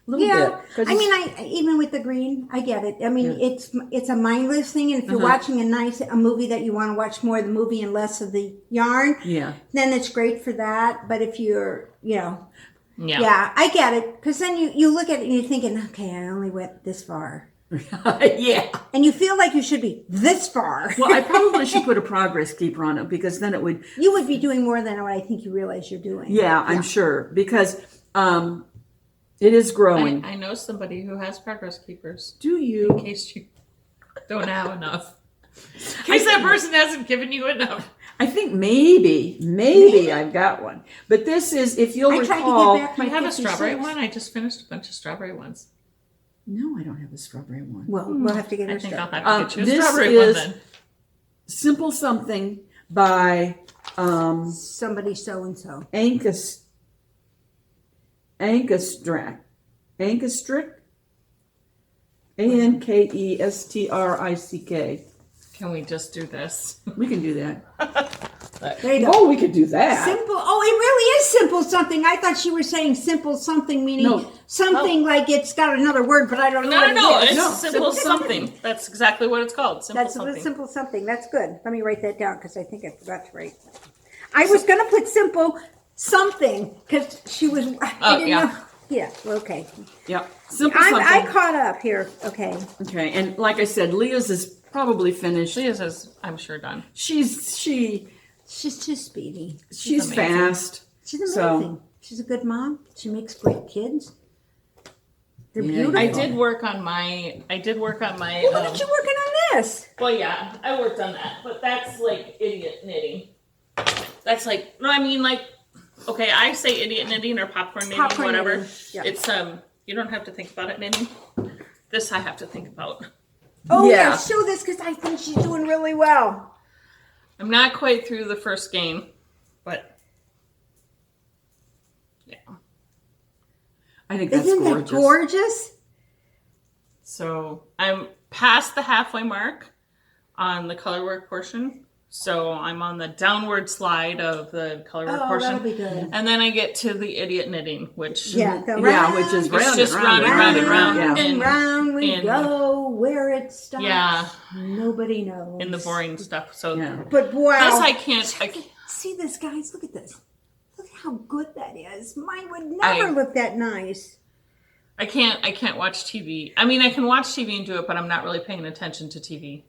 a little Yeah, bit. 'Cause I mean, even with the green, I get it. I mean, it's a mindless thing, and if you're watching a movie that you want to watch more of the movie and less of the yarn, yeah. then it's great for that. But if you're, Yeah. yeah, I get it, because then you look at it and you're thinking, okay, I only went this far, Yeah. and you feel like you should be this far. Well, I probably should put a progress keeper on it because then it would. You would be doing more than what I think you realize you're doing. Yeah, I'm sure because it is growing. I know somebody who has progress keepers. Do In you? case you don't have enough. In case that person hasn't given you enough. I think maybe I've got one. But this is, if you'll I tried recall. to get back Do my you have a 56. strawberry one? I just finished a bunch of strawberry ones. No, I don't have a strawberry one. Well, we'll have to get I her think started. I'll have to get you a this strawberry one is- then. Simple Something by Somebody so and so. Ankestrick. Ankestrick? Ankestrick. Can we just do this? We can do that. There you go. Oh, we could do that. Simple. Oh, it really is simple something. I thought she was saying simple something, meaning No. something like it's got another word, but I don't know No, what it is. it's No, simple something. That's exactly what it's called. Simple That's something. simple something. That's good. Let me write that down because I think I forgot to write. I was going to put simple something because she was. I didn't yeah. know. Yeah. Okay. Yeah. Simple I Something. caught up here. Okay. Okay, and like I said, Leah's is probably finished. Leah's is, I'm sure, done. She's She's too speedy. she's amazing. fast. She's amazing. So- She's a good mom. She makes great kids. They're Yeah, beautiful. I did work on my. Well, when are you working on this? Well, yeah, I worked on that, but that's like idiot knitting. That's like, no, I mean like, okay, I say idiot knitting or popcorn knitting, Popcorn whatever. knitting, yeah. It's you don't have to think about it knitting. This I have to think about. Oh Yeah. yeah, show this because I think she's doing really well. I'm not quite through the first game, but yeah. I think that's Isn't gorgeous. that gorgeous? So I'm past the halfway mark on the color work portion. So I'm on the downward slide of the color Oh, portion. that'll be good. And then I get to the idiot knitting, which The which is It's round just and round, round and round. Yeah. and round we And- go. Where it stops, Yeah. nobody knows. in the boring stuff. So Yeah. But wow, this I can't. see this, guys. Look at this. Look at how good that is. Mine would never look that nice. I can't watch TV. I mean, I can watch TV and do it, but I'm not really paying attention to TV.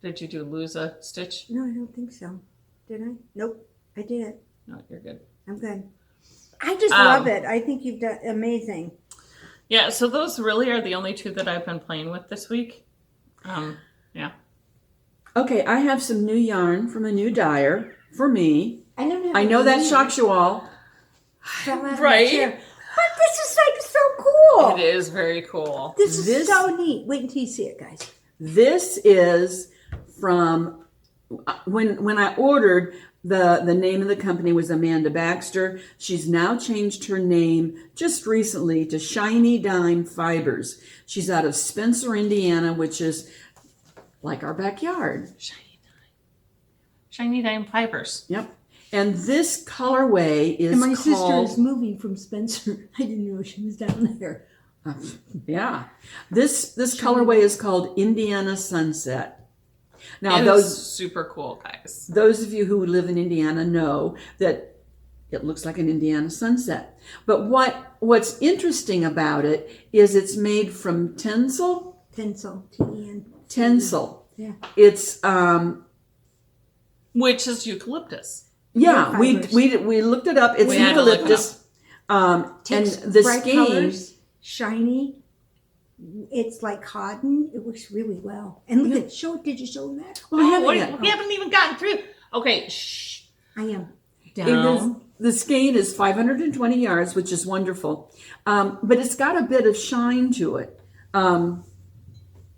Did you lose a stitch? No, I don't think so. Did I? Nope, I did it. No, you're good. I'm good. I just love it. I think you've done amazing. Yeah, so those really are the only two that I've been playing with this week. Yeah. Okay, I have some new yarn from a new dyer for me. I know that shocks you all. Right. But this is like so cool. It is very cool. This is so neat. Wait until you see it, guys. This is from when I ordered, the name of the company was Amanda Baxter. She's now changed her name just recently to Shiny Dime Fibers. She's out of Spencer, Indiana, which is like our backyard. Shiny Dime Fibers. Yep. And this colorway is And my sister called... is moving from Spencer. I didn't know she was down there. Yeah. This colorway is called Indiana Sunset. Now, It is super cool, guys. those of you who live in Indiana know that it looks like an Indiana sunset. But what's interesting about it is it's made from tencel. Tencel. T-E-N. Tencel. Yeah. It's Which is eucalyptus. yeah. We Fibers. we looked it up. It's We had to look it eucalyptus. And Takes the bright skein. colors, shiny. It's like cotton. It works really well. And look at did you show them that? Well, I haven't yet. We haven't even gotten through. Okay, shh. I am. Down. The skein is 520 yards, which is wonderful. But it's got a bit of shine to it. I'm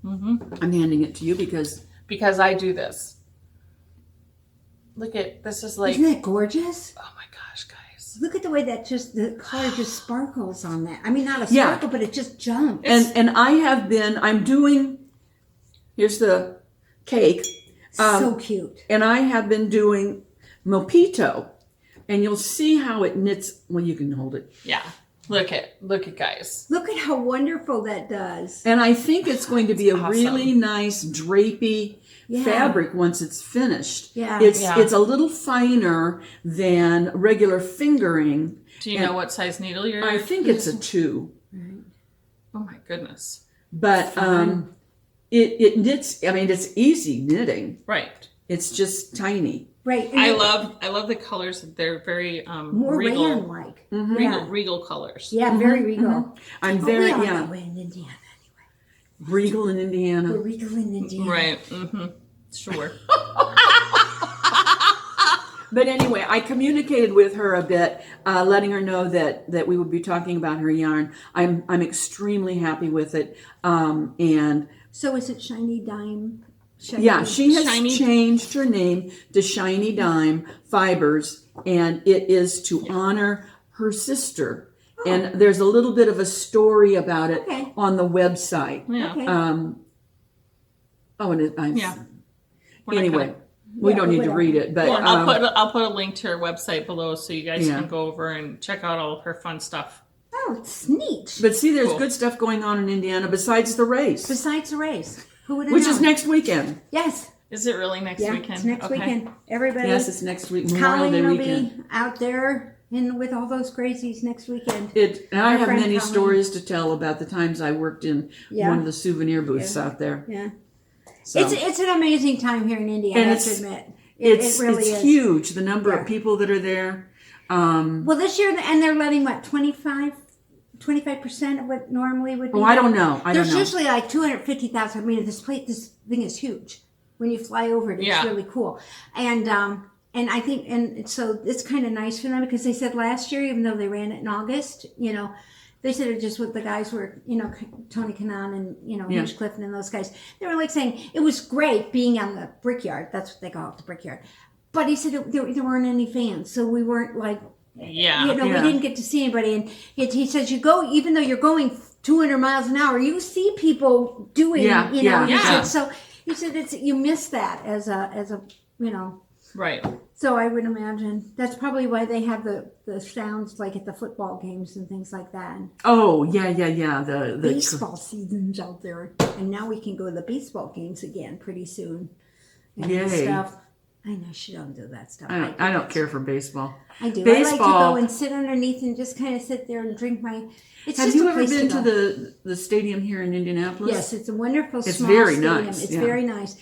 handing it to you because Because I do this. Look at this is like. Isn't that gorgeous? Oh my gosh, guys. Look at the way that the color just sparkles on that. I mean, not a Yeah. sparkle, but it just jumps. and I'm doing, here's the cake. So cute. And I have been doing Mojito. And you'll see how it knits. Well, you can hold it. Yeah. Look at guys. Look at how wonderful that does. And I think it's going to be a awesome. really nice drapey fabric once it's finished. Yeah. It's a little finer than regular fingering. Do you know what size needle you're I think it's a 2. Oh my goodness. But it knits. I mean, it's easy knitting. Right. It's just tiny. Right. I love the colors. They're very more regal, rayon-like. regal colors. Yeah, very regal. I'm But very we are that way in Indiana anyway. regal in Indiana. We're regal in Indiana. Right. Mm-hmm. Sure. But anyway, I communicated with her a bit, letting her know that we would be talking about her yarn. I'm extremely happy with it, and So is it Shiny Dime? yeah, she has Shiny- changed her name to Shiny Dime Fibers, and it is to honor her sister. And there's a little bit of a story about it Okay. on the website. Yeah. Okay. Yeah. We're not Anyway, gonna- we Yeah, don't need to whatever. read it, but Well, I'll put a link to her website below so you guys Yeah. can go over and check out all of her fun stuff. Oh, it's neat. but see, there's Cool. good stuff going on in Indiana besides the race, Besides the race, who would have which known? is next weekend. Yes. Is it really next Yeah, weekend? it's next Okay. weekend. Everybody. Yes, it's next week, Memorial Day Carlina will weekend. be out there with all those crazies next weekend. And I Our have friend many Colleen. stories to tell about the times I worked in Yeah. one of the souvenir booths out there. Yeah. So. It's an amazing time here in Indiana, And I have to it's- admit. It's it really is. huge, the number Yeah. of people that are there. Well, this year, and they're letting, what, 25% of what normally would be? Oh, I don't know. I don't There's know. usually like 250,000. I mean, this thing is huge. When you fly over it, it's Yeah. really cool. And I think, and so it's kind of nice for them because they said last year, even though they ran it in August, they said it just what the guys were, Tony Kanan and, Yeah. Hamish Clifton and those guys. They were like saying it was great being on the Brickyard. That's what they call it, the Brickyard. But he said there weren't any fans. So we weren't like, Yeah. we Yeah. didn't get to see anybody. And he says you go, even though you're going 200 miles an hour, you see people doing, Yeah, he yeah, said, yeah. so He said you miss that as a Right. So I would imagine that's probably why they have the sounds like at the football games and things like that. Oh, yeah. The Baseball season's out there, and now we can go to the baseball games again pretty soon. And Yay. stuff. I know she don't do that stuff. I don't care for baseball. I do. Baseball. I like to go and sit underneath and just kind of sit there and drink my. It's Have just you a ever place been to to the stadium here in Indianapolis? Yes, it's a wonderful It's small very stadium. nice, It's yeah. very nice.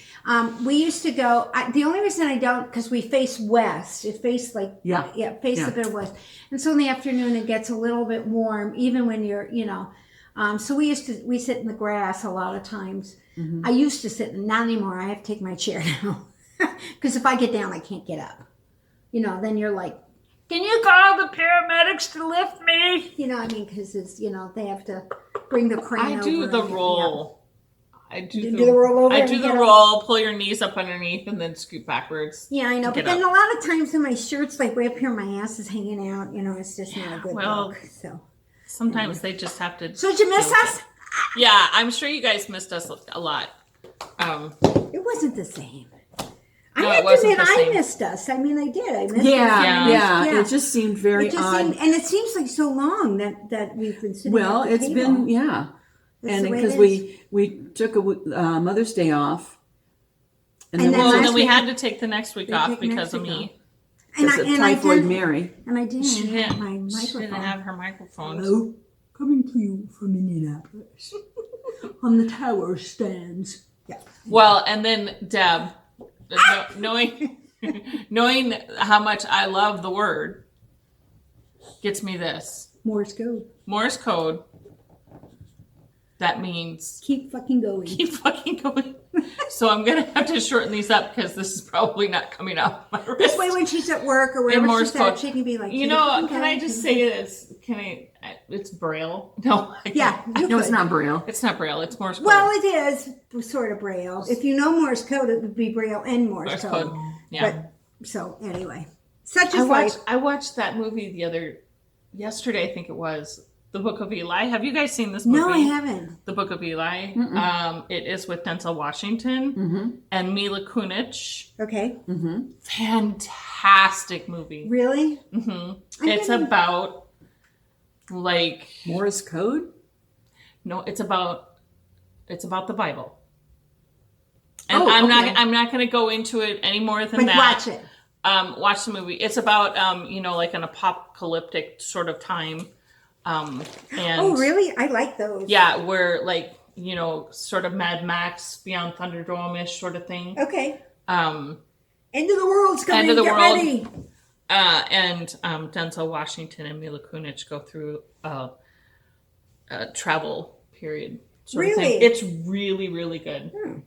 We used to go. The only reason I don't, because we face west. It faced like face a bit of west, and so in the afternoon it gets a little bit warm, even when you're So we sit in the grass a lot of times. Mm-hmm. I used to sit, not anymore. I have to take my chair now because if I get down, I can't get up. Then you're like, can you call the paramedics to lift me? Because it's, they have to bring the crane over. I do the roll. I do the roll over. I do the roll, pull your knees up underneath, and then scoot backwards. Yeah, I know. But then a lot of times when my shirt's like way up here, my ass is hanging out. It's just not a good look. So sometimes they just have to. So did you miss us? Yeah, I'm sure you guys missed us a lot. It wasn't the same. No, I have to admit, I missed us. I mean, I did. I missed us. Yeah. It just seemed very odd. And it seems like so long that we've been sitting. Well, at the it's table. been and because we took a Mother's Day off, And then then we had to take the next week off because of me. Because of Typhoid Mary. And I didn't have my microphone. She didn't have her microphone. Hello, coming to you from Indianapolis on the tower stands. Yeah. Well, and then Deb, knowing how much I love the word, gets me this. Morse code. Morse code. That means keep fucking going. Keep fucking going. So I'm gonna have to shorten these up because this is probably not coming off my wrist. This way, when she's at work or wherever she's at, she can be like, can I just say this? It's Braille. No. No, it's not Braille. It's not Braille. It's Morse code. Well, it is sort of Braille. If you know Morse code, it would be Braille and Morse code. Yeah. But, so anyway, such is life. I watched that movie yesterday, I think it was. The Book of Eli. Have you guys seen this movie? No, I haven't. The Book of Eli. It is with Denzel Washington and Mila Kunis. Okay. Mm-hmm. Fantastic movie. Really? Mm-hmm. It's about like Morse code. No, it's about the Bible. And I'm not going to go into it any more than that. Watch it. Watch the movie. It's about like an apocalyptic sort of time. Oh, really? I like those. Yeah, where sort of Mad Max Beyond Thunderdome-ish sort of thing. Okay. End of the world's coming. Get ready. And Denzel Washington and Mila Kunis go through a travel period. Sort of thing. It's really, really good.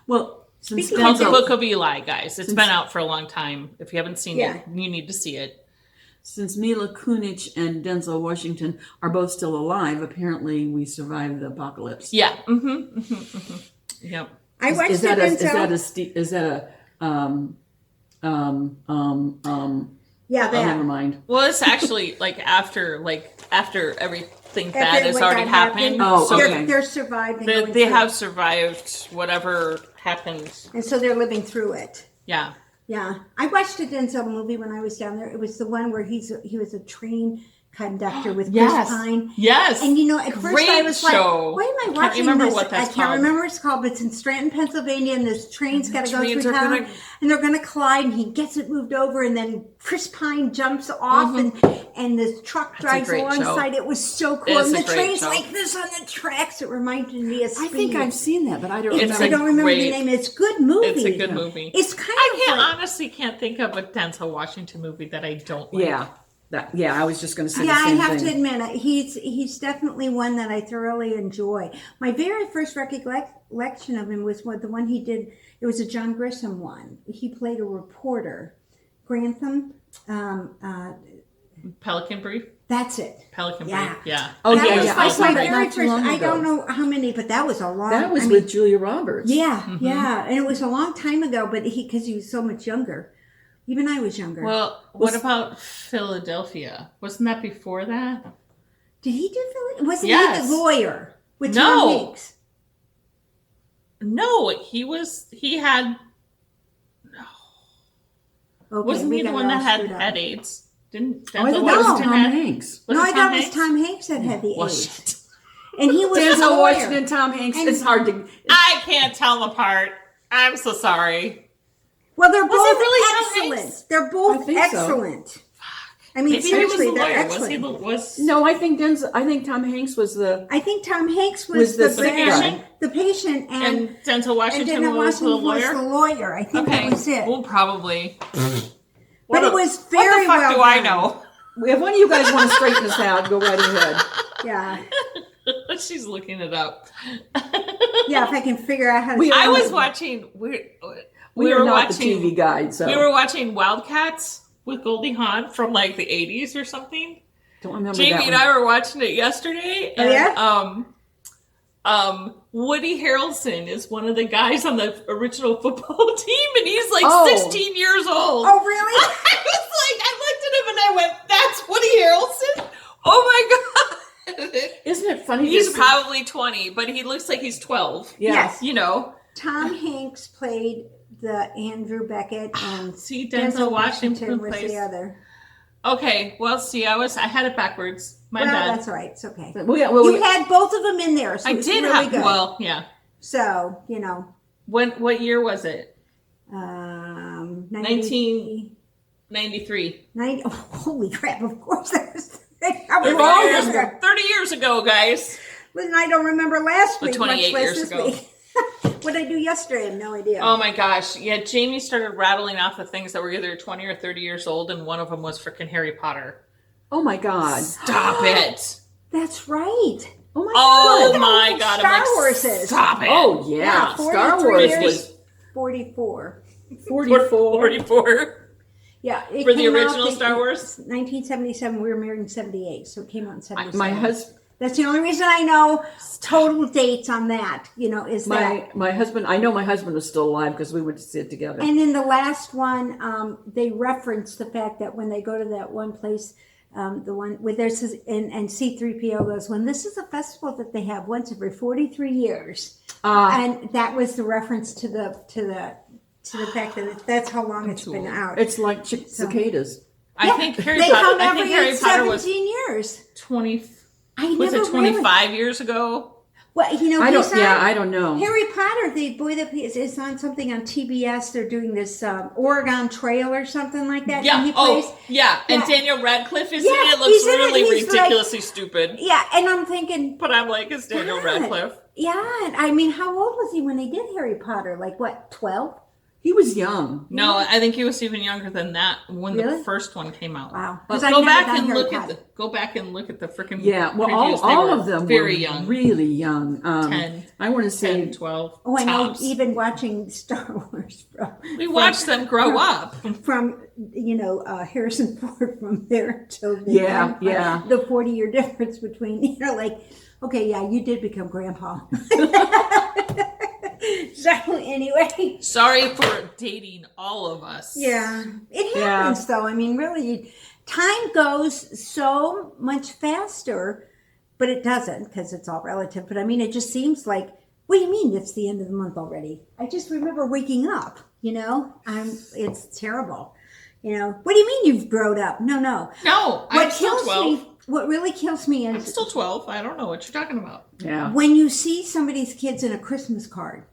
Well, it's called The Book of Eli, guys. It's been out for a long time. If you haven't seen it, you need to see it. Since Mila Kunis and Denzel Washington are both still alive, apparently we survived the apocalypse. Yeah. Mm-hmm. Yep. I watched Is that Yeah, that. never mind. Well, it's actually after everything bad has already happened. Oh, so okay. They're surviving. They have survived whatever happened. And so they're living through it. Yeah. Yeah, I watched a Denzel movie when I was down there. It was the one where he was a train conductor with Chris Pine. Yes. And at first I was show. like, why am I watching remember this? what that's I can't called. remember what it's called, but it's in Scranton, Pennsylvania, and this train's got to go trains through are town, and they're going to collide, and he gets it moved over, and then Chris Pine jumps off, and the truck drives alongside. It was so cool. It's and the a great train's show. like this on the tracks. It reminded me of Speed. I think I've seen that, but I don't remember. I don't remember the name. It's a good movie. It's a good movie. It's kind of I honestly can't think of a Denzel Washington movie that I don't like. Yeah. I was just going to say the I same have thing. to admit, he's definitely one that I thoroughly enjoy. My very first recollection of him was the one he did. It was a John Grisham one. He played a reporter, Grantham. Pelican Brief. That's it. Pelican Brief. Yeah. Oh, that yeah, was yeah. my I saw that very not too long I ago. don't know how many, but that was a long. That was with Julia Roberts. Yeah, yeah, and it was a long time ago. But because he was so much younger. Even I was younger. Well, what about Philadelphia? Wasn't that before that? Did he do Philadelphia? Wasn't Yes. he the lawyer with Tom Hanks? No, he had, Okay, wasn't we he the got one it that all had screwed up. head AIDS? Didn't Oh, I Denzel thought that was Washington Tom have- Hanks. Was No, it I Tom thought it was Hanks? Tom Hanks that had the Well, AIDS. shit. And he was the Denzel lawyer. Washington, Tom Hanks. And- It's hard to. I can't tell them apart. I'm so sorry. Well, they're Was both it really Tom excellent. Hanks? They're I both think so. excellent. I mean, Maybe he was seriously, the they're lawyer. excellent. Was No, I think Tom Hanks was the. I think Tom Hanks was Was the the sick patient, guy. the patient, and Denzel and Washington Denzel was the Washington was lawyer? the lawyer. I think Okay. that was it. Well, probably. But it was What very the fuck well do I done. know? If one of you guys want to straighten this out, go right ahead. Yeah, She's looking it up. yeah. If I can figure out how to. I spell was it. watching. We were are not watching. the TV guide, so We were watching Wildcats with Goldie Hawn from like the 80s or something. don't remember Jamie that and one. I were watching it yesterday. Oh, And, yeah? Woody Harrelson is one of the guys on the original football team, and he's like Oh. 16 years old. Oh, really? I was like, I looked at him and I went, "That's Woody Harrelson." Oh my god! Isn't it funny? He's to see- probably 20, but he looks like he's 12. Yeah. Yes. You know. Tom Hanks played the Andrew Beckett, and See, Denzel Washington was plays. the other. Okay, well, see, I had it backwards. My Well, bad. that's all right. It's okay. Well, You had both of them in there, so I it was did really have. good. Well, yeah. So What year was it? 19. 93. 90, oh, holy crap! Of course, that was. I was 30 all years, younger. 30 years ago, guys. Listen, I don't remember last But week, 28 much less years this ago. week. What did I do yesterday? I have no idea. Oh my gosh. Yeah, Jamie started rattling off the things that were either 20 or 30 years old, and one of them was freaking Harry Potter. oh my God. Stop it. That's right. Oh my Oh God. my god. Star I'm like, Wars is. Stop it. Oh yeah. Star 43 Wars years. was 44. 44. 44. Yeah, it For the came out original Star Wars? 1977. We were married in 78, so it came out in 77. My husband. That's the only reason I know total dates on that. Is that. My husband. I know my husband was still alive because we went to see it together. And in the last one, they referenced the fact that when they go to that one place, the one where there's and C-3PO goes, when this is a festival that they have once every 43 years, and that was the reference to the fact that that's how long it's been out. It's like cicadas. I think Harry they Potter, come I think every Harry Potter 17 was years. 20. I Was never it 25 years ago? Well, I don't. Yeah, I don't know. Harry Potter, the boy that is on something on TBS. They're doing this Oregon Trail or something like that. Yeah. And he plays, Yeah. And Yeah. Daniel Radcliffe is Yeah, in it. It looks he's in it, really he's like- ridiculously stupid. yeah, and I'm thinking, But I'm like, it's Daniel God. Radcliffe. yeah, and I mean, how old was he when they did Harry Potter? Like what, 12? He was young. No, I think he was even younger than that when Really? the first one came out. Wow. But 'Cause I've go never back done and Harry look Potter. at the freaking Yeah. Well, previews. They all were of them very were young. really young. 10. I want to say 10, 12. Oh, I know. tops. Even watching Star Wars We watched them grow up. from Harrison Ford from there until the Yeah, yeah. the 40-year difference between like, okay, yeah, you did become grandpa. So anyway, Sorry for dating all of us. yeah, it Yeah. happens though. I mean, really, time goes so much faster, but it doesn't because it's all relative. But I mean, it just seems like, what do you mean it's the end of the month already? I just remember waking up. It's terrible. What do you mean you've grown up? No. No, What I'm still kills 12. me, what really kills me I'm is still 12. I don't know what you're talking about. yeah. when you see somebody's kids in a Christmas card.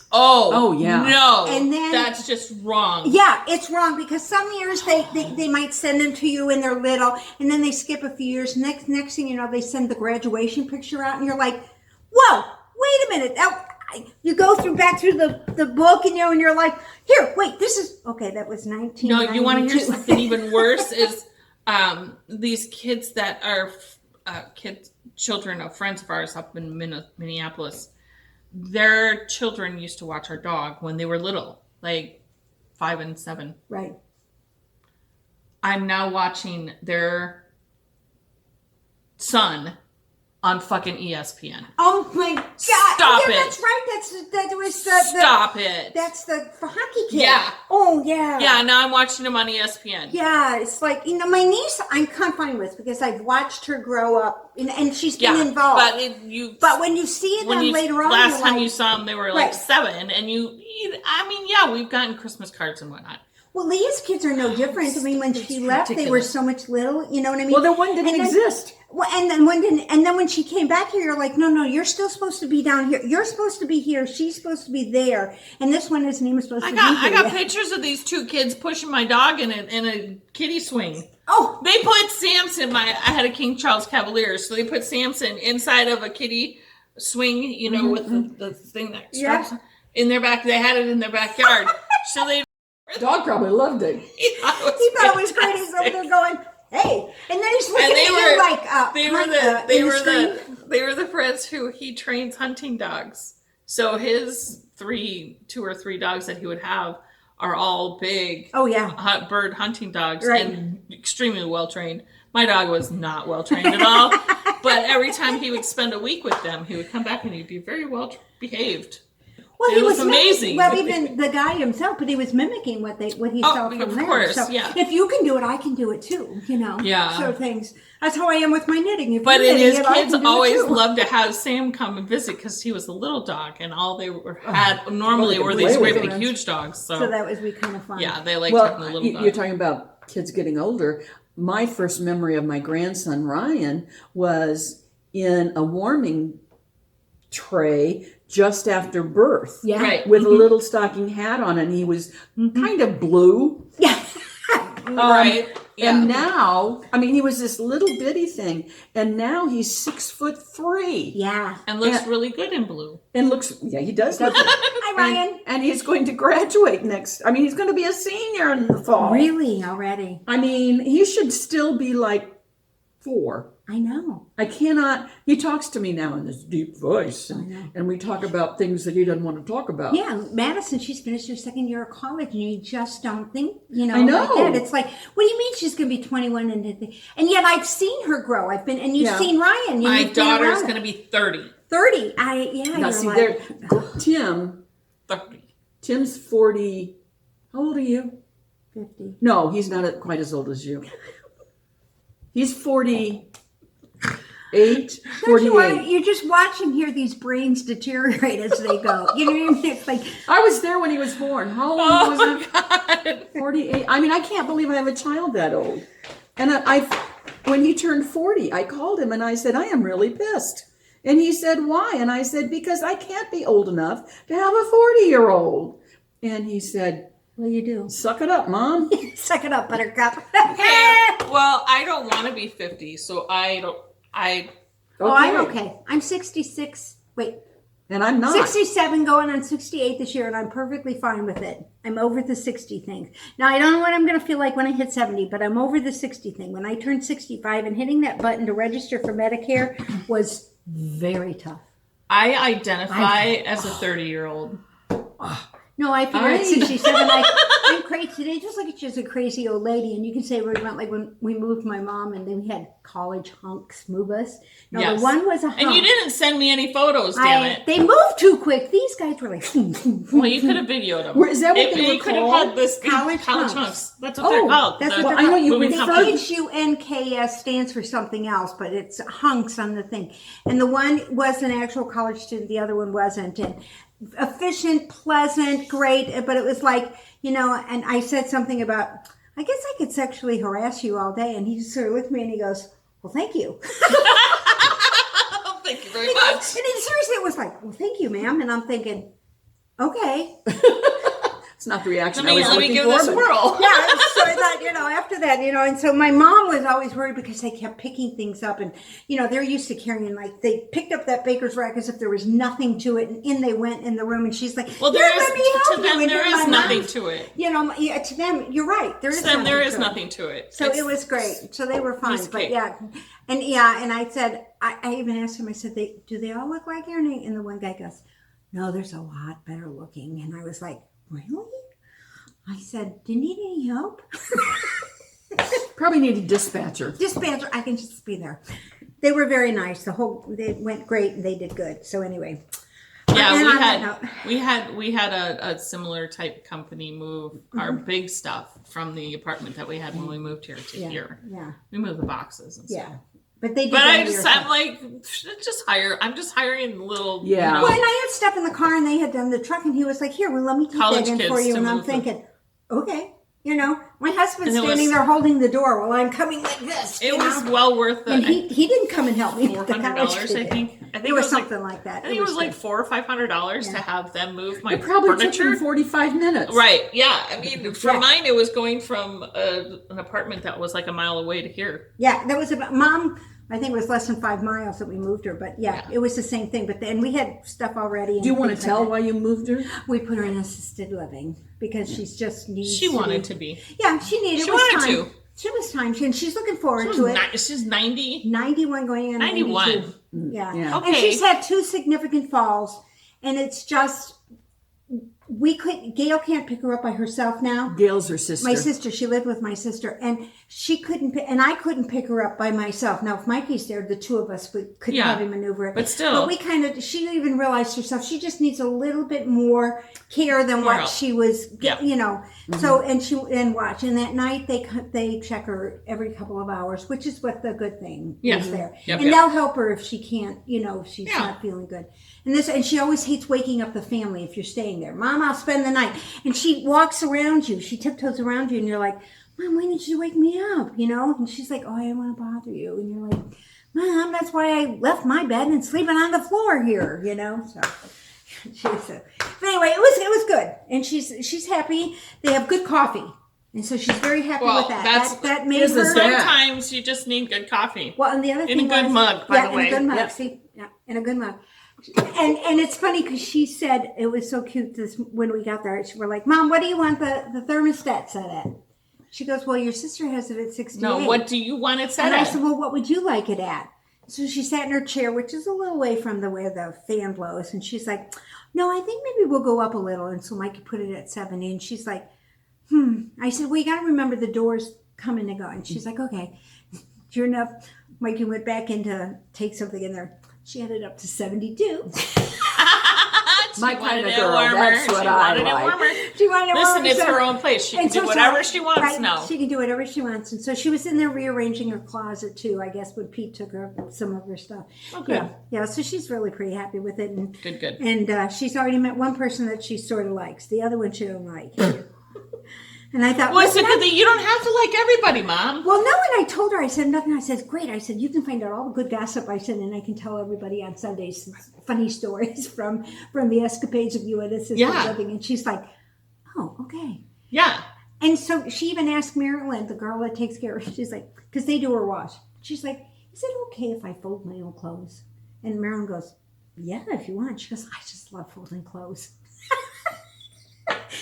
Oh, yeah. No. And then- that's just wrong. Yeah, it's wrong because some years they might send them to you when they're little, and then they skip a few years. Next thing you know, they send the graduation picture out, and you're like, "Whoa, wait a minute!" You go back through the book, and you're like, "Here, wait, this is okay." That was 1992. No, you want to hear something even worse? Is these kids that are children of friends of ours up in Minneapolis. Their children used to watch our dog when they were little, like 5 and 7. Right. I'm now watching their son on fucking ESPN. Oh my God! Stop yeah, it. That's right. That was the Stop it. That's the hockey kid. Yeah. Oh yeah. Yeah, now I'm watching him on ESPN. Yeah, it's like, my niece I'm kind of fine with because I've watched her grow up and she's been involved. But when you see them later on, last time you saw them, they were like Right. 7, and we've gotten Christmas cards and whatnot. Well, Leah's kids are no different. I mean, when she left, they were ridiculous. so much little. You know what I mean? Well, the one didn't exist. Well, and then when she came back here, you're like, no, you're still supposed to be down here. You're supposed to be here. She's supposed to be there. And this one isn't even supposed to be here. I got yet. pictures of these 2 kids pushing my dog in a kiddie swing. Oh, They put Samson. I had a King Charles Cavalier, so they put Samson inside of a kiddie swing. With the thing that straps in their back. They had it in their backyard, so they. Dog probably loved it. he thought it was great. He's over there going, "Hey!" And then he's looking at you like, they were the friends who he trains hunting dogs. So his 2 or 3 dogs that he would have are all big. Oh yeah, bird hunting dogs, right. and extremely well trained. My dog was not well trained at all, but every time he would spend a week with them, he would come back and he'd be very well behaved. Well, It was amazing. Even the guy himself, but he was mimicking what he saw from of there. course, so yeah. if you can do it, I can do it too. Yeah. So things. That's how I am with my knitting. But his kids always loved to have Sam come and visit because he was a little dog, and all they had normally were these great big huge dogs. So that would be kind of fun. yeah, they liked having the little dog. You're talking about kids getting older. My first memory of my grandson Ryan was in a warming tray just after birth. Yeah. Right. With a little stocking hat on, and he was kind of blue. Yeah. Right. Yeah. And now, he was this little bitty thing, and now he's 6'3". Yeah. And looks really good in blue. And he does look good. Hi, Ryan. And he's going to graduate he's going to be a senior in the fall. Really? Already? He should still be like 4. I know. I cannot. He talks to me now in this deep voice, and we talk about things that he doesn't want to talk about. Yeah, Madison, she's finished her 2nd year of college, and you just don't think, I know. like that. It's like, what do you mean she's going to be 21? And yet I've seen her grow. You've seen Ryan. My daughter's going to be 30. 30. Now, see, Tim. 30. Tim's 40. How old are you? 50. No, he's not quite as old as you. He's 48. 48. You're just watching here these brains deteriorate as they go. You know what I mean? It's like, I was there when he was born. How old was he? God. 48. I can't believe I have a child that old. And when he turned 40, I called him and I said, I am really pissed. And he said, why? And I said, because I can't be old enough to have a 40-year-old. And he said, well, you do. suck it up, Mom. Suck it up, Buttercup. Well, I don't want to be 50, so I'm okay. I'm 66. Wait. And I'm not. 67 going on 68 this year, and I'm perfectly fine with it. I'm over the 60 thing. Now, I don't know what I'm going to feel like when I hit 70, but I'm over the 60 thing. When I turned 65 and hitting that button to register for Medicare was very tough. I identify as a 30-year-old. No, I figure at 67, I'm crazy today. Just look at you as a crazy old lady, and you can say what about like when we moved my mom, and then we had college hunks move us. No, Yes. the one was a hunk. And you didn't send me any photos, damn it. They moved too quick. These guys were like. Well, you could have videoed them. Is that what they were You could have called? had this College hunks. hunks. That's what they're called. That's The what I know you moving referred- company. HUNKS stands for something else, but it's hunks on the thing. And the one was an actual college student, the other one wasn't. And efficient, pleasant, great, but it was like, and I said something about, I guess I could sexually harass you all day. And he just sort of looked at me and he goes, well, thank you. Thank you very much. And he seriously was like, well, thank you, ma'am. And I'm thinking, okay. It's not the reaction Let me looking give for, this a but- whirl. Yeah, so I thought, after that, and so my mom was always worried because they kept picking things up and, they're used to carrying, like, they picked up that baker's rack as if there was nothing to it, and in they went in the room, and she's like, Well, "Here, let me help to you." them, And there here my is nothing mom- to it. To them, you're right. There is To them, there is to it. nothing to it. So it was great. So they were fun. Piece of But cake. and I said, I even asked him, I said, do they all look like you? And the one guy goes, no, there's a lot better looking. And I was like, really? I said, do you need any help? Probably need a dispatcher. Dispatcher, I can just be there. They were very nice. They went great and they did good. So anyway. Yeah, And we on that had note- we had a similar type company move our big stuff from the apartment that we had when we moved here to here. Yeah. We moved the boxes and stuff. Yeah. But they did. But that here, I'm so- like, I'm just hiring little, Yeah. you know, Well, and I had stuff in the car, and they had done the truck, and he was like, "Here, well, let me take College that in kids for you." to And I'm move thinking, okay, you know, my husband's And it standing was- there holding the door while I'm coming like this. it you was know? well worth and it. he didn't come and help me. The college $400, kid I did. think. I think It was like, something like that. I think it was like $400 or $500 to have them move my It probably took furniture. them 45 minutes. Right? Yeah. I mean, for Yeah. mine, it was going from an apartment that was like a mile away to here. Yeah, that was about Mom. I think it was less than 5 miles that we moved her, but yeah, it was the same thing. But then we had stuff already. Do you want to tell why you moved her? We put her in assisted living because she's just needs. She wanted to to be. Yeah, she needed. She it was wanted time. to. She was time, and she's looking forward to it. She's 90. 91 going in 91. 92. Yeah. Yeah. And Okay. she's had 2 significant falls, and it's just Gail can't pick her up by herself now. Gail's her sister. My sister, she lived with my sister, and she couldn't, and I couldn't pick her up by myself. Now, if Mikey's there, the two of us could Yeah. probably maneuver it. But still. But we kind of, she even realized herself, she just needs a little bit more care than More what help. she was, Yeah. you know. So, and watch. And that night, they check her every couple of hours, which is what the good thing Yeah. is there. Yep, And yep. they'll help her if she can't, you know, if she's Yeah. not feeling good. And she always hates waking up the family if you're staying there. Mom, I'll spend the night. And she walks around you. She tiptoes around you, and you're like, Mom, why didn't you wake me up? You know? And she's like, oh, I didn't want to bother you. And you're like, Mom, that's why I left my bed and sleeping on the floor here, you know? So but anyway, it was good. And she's happy. They have good coffee. And so she's very happy Well, with that. that's- That made here's the her. snack. Sometimes you just need good coffee. Well, and the other In thing a good was- mug, by the way. in a good mug. Yep. See, yeah, in a good mug. And it's funny because she said it was so cute. When we got there, we're like, Mom, what do you want the thermostat set at? She goes, well, your sister has it at 68. No, what do you want it set And I at? said, well, what would you like it at? So she sat in her chair, which is a little way from where the fan blows, and she's like, no, I think maybe we'll go up a little. And so Mikey put it at 70, and she's like, I said, well, you got to remember the doors come and go. And she's like, okay. Sure enough, Mikey went back in to take something in there. She had it up to 72. My She kind wanted of it girl, warmer. that's what She I wanted it like. warmer. She wanted it Listen, warmer, it's so- her own place. She can And do so- whatever she wants right, now. She can do whatever she wants. And so she was in there rearranging her closet too, I guess, when Pete took her some of her stuff. Oh, good. Yeah, yeah. So she's really pretty happy with it. And Good. And she's already met one person that she sort of likes. The other one she don't like. And I thought, Well, it's a listen, good thing. You don't have to like everybody, Mom. well, no, when I told her, I said nothing. I said, great. I said, you can find out all the good gossip. I said, and I can tell everybody on Sundays funny stories from the escapades of you at assisted Yeah. living. And she's like, oh, okay. Yeah. And so she even asked Marilyn, the girl that takes care of her, she's like, because they do her wash. She's like, is it okay if I fold my own clothes? And Marilyn goes, yeah, if you want. She goes, I just love folding clothes.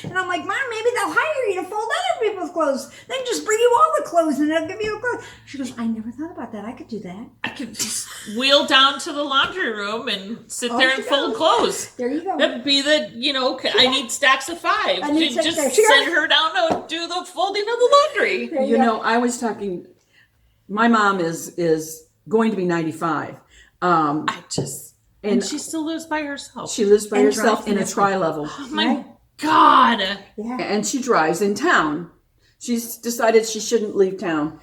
And I'm like, Mom, maybe they'll hire you to fold other people's clothes. They can just bring you all the clothes and they'll give you a clothes. She goes, I never thought about that. I could do that. I could just wheel down to the laundry room and sit Oh, there she and fold goes. clothes. There you go. That'd be I need stacks of 5. I need Just stacks. She send goes. her down to do the folding of the laundry. There You go. know, I was talking. My mom is going to be 95. And And she still lives by herself. she lives by And herself drives in a in a- tri-level, Oh my Right? God. Yeah. and she drives in town. She's decided she shouldn't leave town.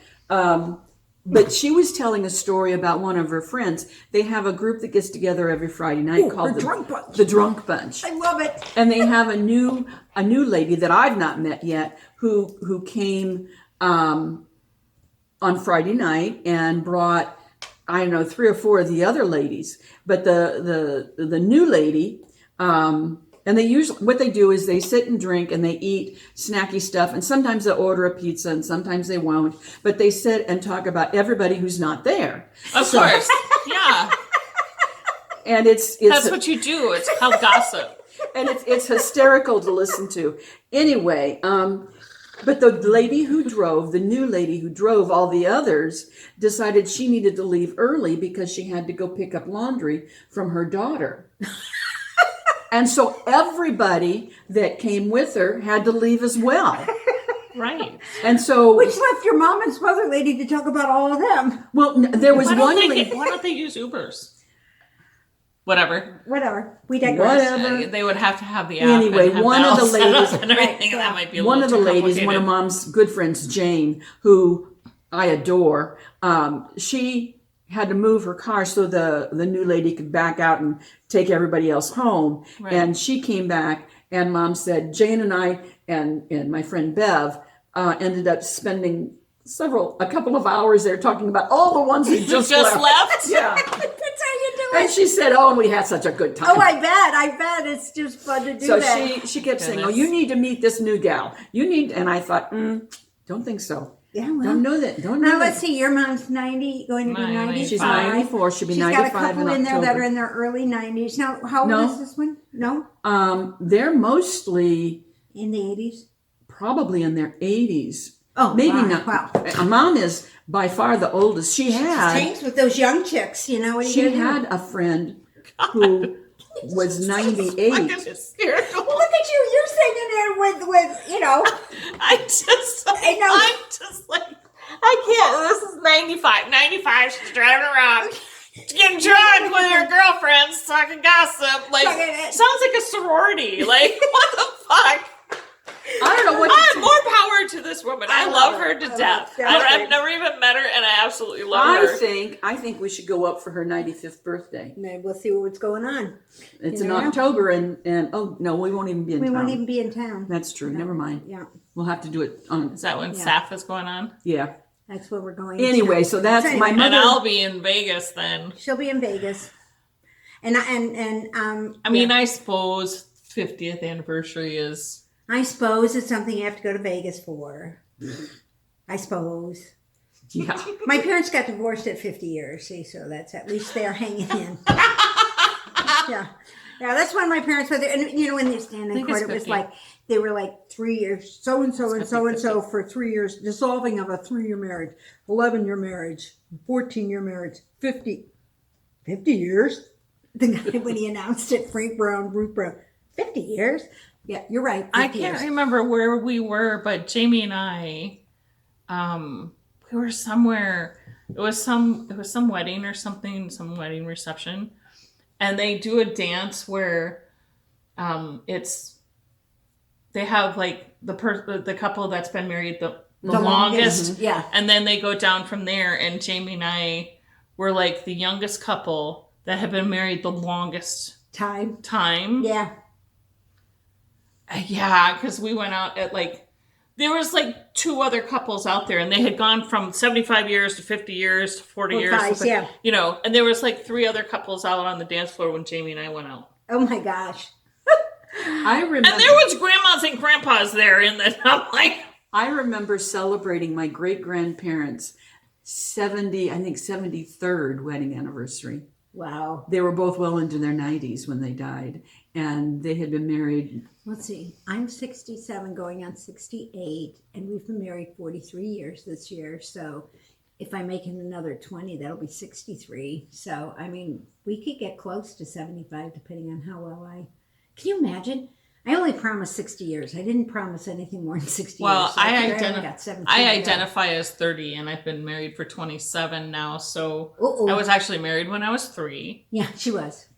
But she was telling a story about one of her friends. They have a group that gets together every Friday night Ooh, called the Drunk Bunch. The Drunk Bunch. I love it. And they have a new lady that I've not met yet who came on Friday night and brought, I don't know, 3 or 4 of the other ladies. But the new lady, and they usually, what they do is they sit and drink and they eat snacky stuff, and sometimes they'll order a pizza and sometimes they won't, but they sit and talk about everybody who's not there. Of course. Yeah. And it's That's what you do. It's called gossip. and it's hysterical to listen to. Anyway, but the lady who drove, the new lady who drove all the others, decided she needed to leave early because she had to go pick up laundry from her daughter. And so everybody that came with her had to leave as well. Right. And so, Which left your mom and some other lady to talk about all of them. well, there was Why one don't, lady. why don't they use Ubers? Whatever. Whatever. We digress. Whatever. They would have to have the app. Anyway, and have one of the bells set ladies- up and everything. Right, yeah. That might be a One of little the too ladies, one of complicated. Mom's good friends, Jane, who I adore, she had to move her car so the new lady could back out and take everybody else home. Right. And she came back, and Mom said, Jane and I and my friend Bev ended up spending a couple of hours there talking about all the ones who just left. Yeah. That's how you do And it. she said, oh, and we had such a good time. Oh, I bet. It's just fun to do So that. she kept saying, oh, Goodness. you need to meet this new gal. You need, and I thought, don't think so. Yeah, well. Don't know that. Don't know Now that. let's see. Your mom's 90, going to be 90. She's 94. She'll be 95 She's got a couple in in there that October. are in their early 90s. Now, how No. old is this one? No, They're mostly in the 80s. probably in their 80s. Oh, Maybe wow. not. Wow. Mom is by far the oldest. She had Tanks with those young chicks, you know. What are you she gonna do? had a friend who was 98. Fucking hysterical. Look at you. You're sitting there with you know. I'm just like, I can't. This is 95. 95, she's driving around. She's getting drunk with her girlfriends, talking gossip. Like, sounds like a sorority. Like, what the fuck? I don't know what I to have more power to this woman. I love her to death. her. I've never even met her, and I absolutely love her. I think we should go up for her 95th birthday. Maybe we'll see what's going on. It's You in never know. October, and oh no, we won't even be in We town. won't even be in town. That's true. Never mind. Yeah, We'll have to do it on. Is that when Yeah. SAF is going on? Yeah. that's where we're going. Anyway, so that's So my anyway, And mother. I'll be in Vegas then. She'll be in Vegas, and I mean, I suppose 50th anniversary is. I suppose it's something you have to go to Vegas for. I suppose. Yeah. My parents got divorced at 50 years, see, so that's at least they're hanging in. Yeah. Yeah, that's when my parents were there. And, you know, when they stand in think court, it's it was 50. like, they were like 3 years, so-and-so and It's so-and-so for 3 years, dissolving of a 3-year marriage, 11-year marriage, 14-year marriage, 50 years? The guy, when he announced it, Frank Brown, Ruth Brown, 50 years? Yeah, you're right. 50 I can't years. remember where we were, but Jamie and I, we were somewhere. It was some wedding or something, some wedding reception, and they do a dance where, they have like the couple that's been married the longest, Yeah. and then they go down from there. And Jamie and I were like the youngest couple that had been married the longest time. Yeah. Yeah, because we went out at like, there was like 2 other couples out there, and they had gone from 75 years to 50 years to 40 years. Guys, yeah. You know, and there was like 3 other couples out on the dance floor when Jamie and I went out. Oh my gosh. I remember. And there was grandmas and grandpas there in the, I'm like, I remember celebrating my great grandparents' 73rd wedding anniversary. Wow. They were both well into their 90s when they died, and they had been married. Let's see. I'm 67 going on 68, and we've been married 43 years this year. So if I make it another 20, that'll be 63. So, I mean, we could get close to 75 depending on how well can you imagine? I only promised 60 years. I didn't promise anything more than 60 well, years. So I only got 17 I to go. identify as 30, and I've been married for 27 now. So Uh-oh. I was actually married when I was 3. Yeah, she was.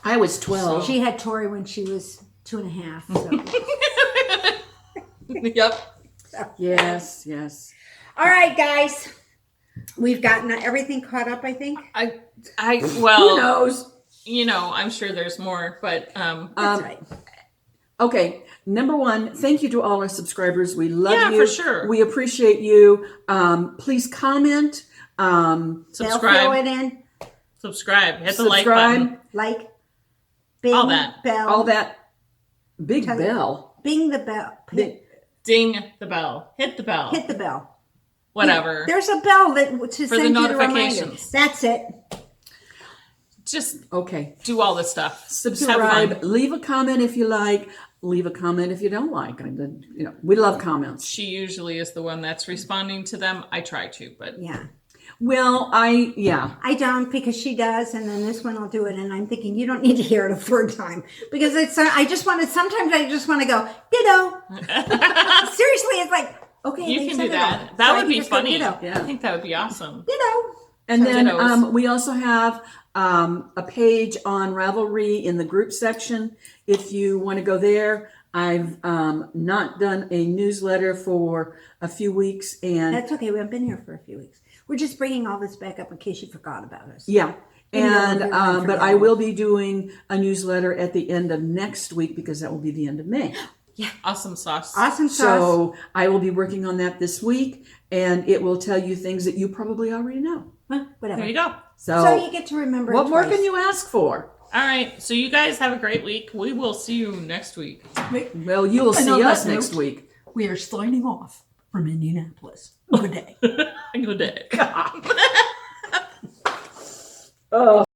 I was 12. She had Tori when she was 2.5. So. Yep. Yes. All right, guys. We've gotten everything caught up, I think. Well, Who knows? you know, I'm sure there's more, but That's right. Okay, number 1, thank you to all our subscribers. We love Yeah, you. for sure. We appreciate you. Please comment. They'll fill subscribe, it in. subscribe, hit the like button, Like. Bing, All that. Bell. All that. Big Tell- bell. Bing the bell. ding the bell, hit the bell, Hit the bell. whatever. There's a bell to For the send you the reminder. notifications. That's it. Just Okay. do all this stuff. Just have Subscribe. fun. Leave a comment if you like. Leave a comment if you don't like. We love comments. She usually is the one that's responding to them. I try to, but Yeah. Well, I don't because she does, and then this one will do it, and I'm thinking you don't need to hear it a third time because it's. Sometimes I just want to go ditto. Seriously, it's like, okay, You they can said do it that. all. That So I would can be just go funny. ditto. Yeah. I think that would be awesome. And So then dittos. we also have a page on Ravelry in the group section. If you want to go there, I've not done a newsletter for a few weeks, and That's okay. We haven't been here for a few weeks. We're just bringing all this back up in case you forgot about us. yeah. Even though And we're gone but for I now. will be doing a newsletter at the end of next week because that will be the end of May. Awesome sauce. Awesome sauce. So I will be working on that this week, and it will tell you things that you probably already know. Well, whatever. There you go. So you get to remember what it more twice. can you ask for? All right. So you guys have a great week. We will see you next week. Well, you will And see on us that next note, week. We are signing off from Indianapolis. Good day. Good day. Oh.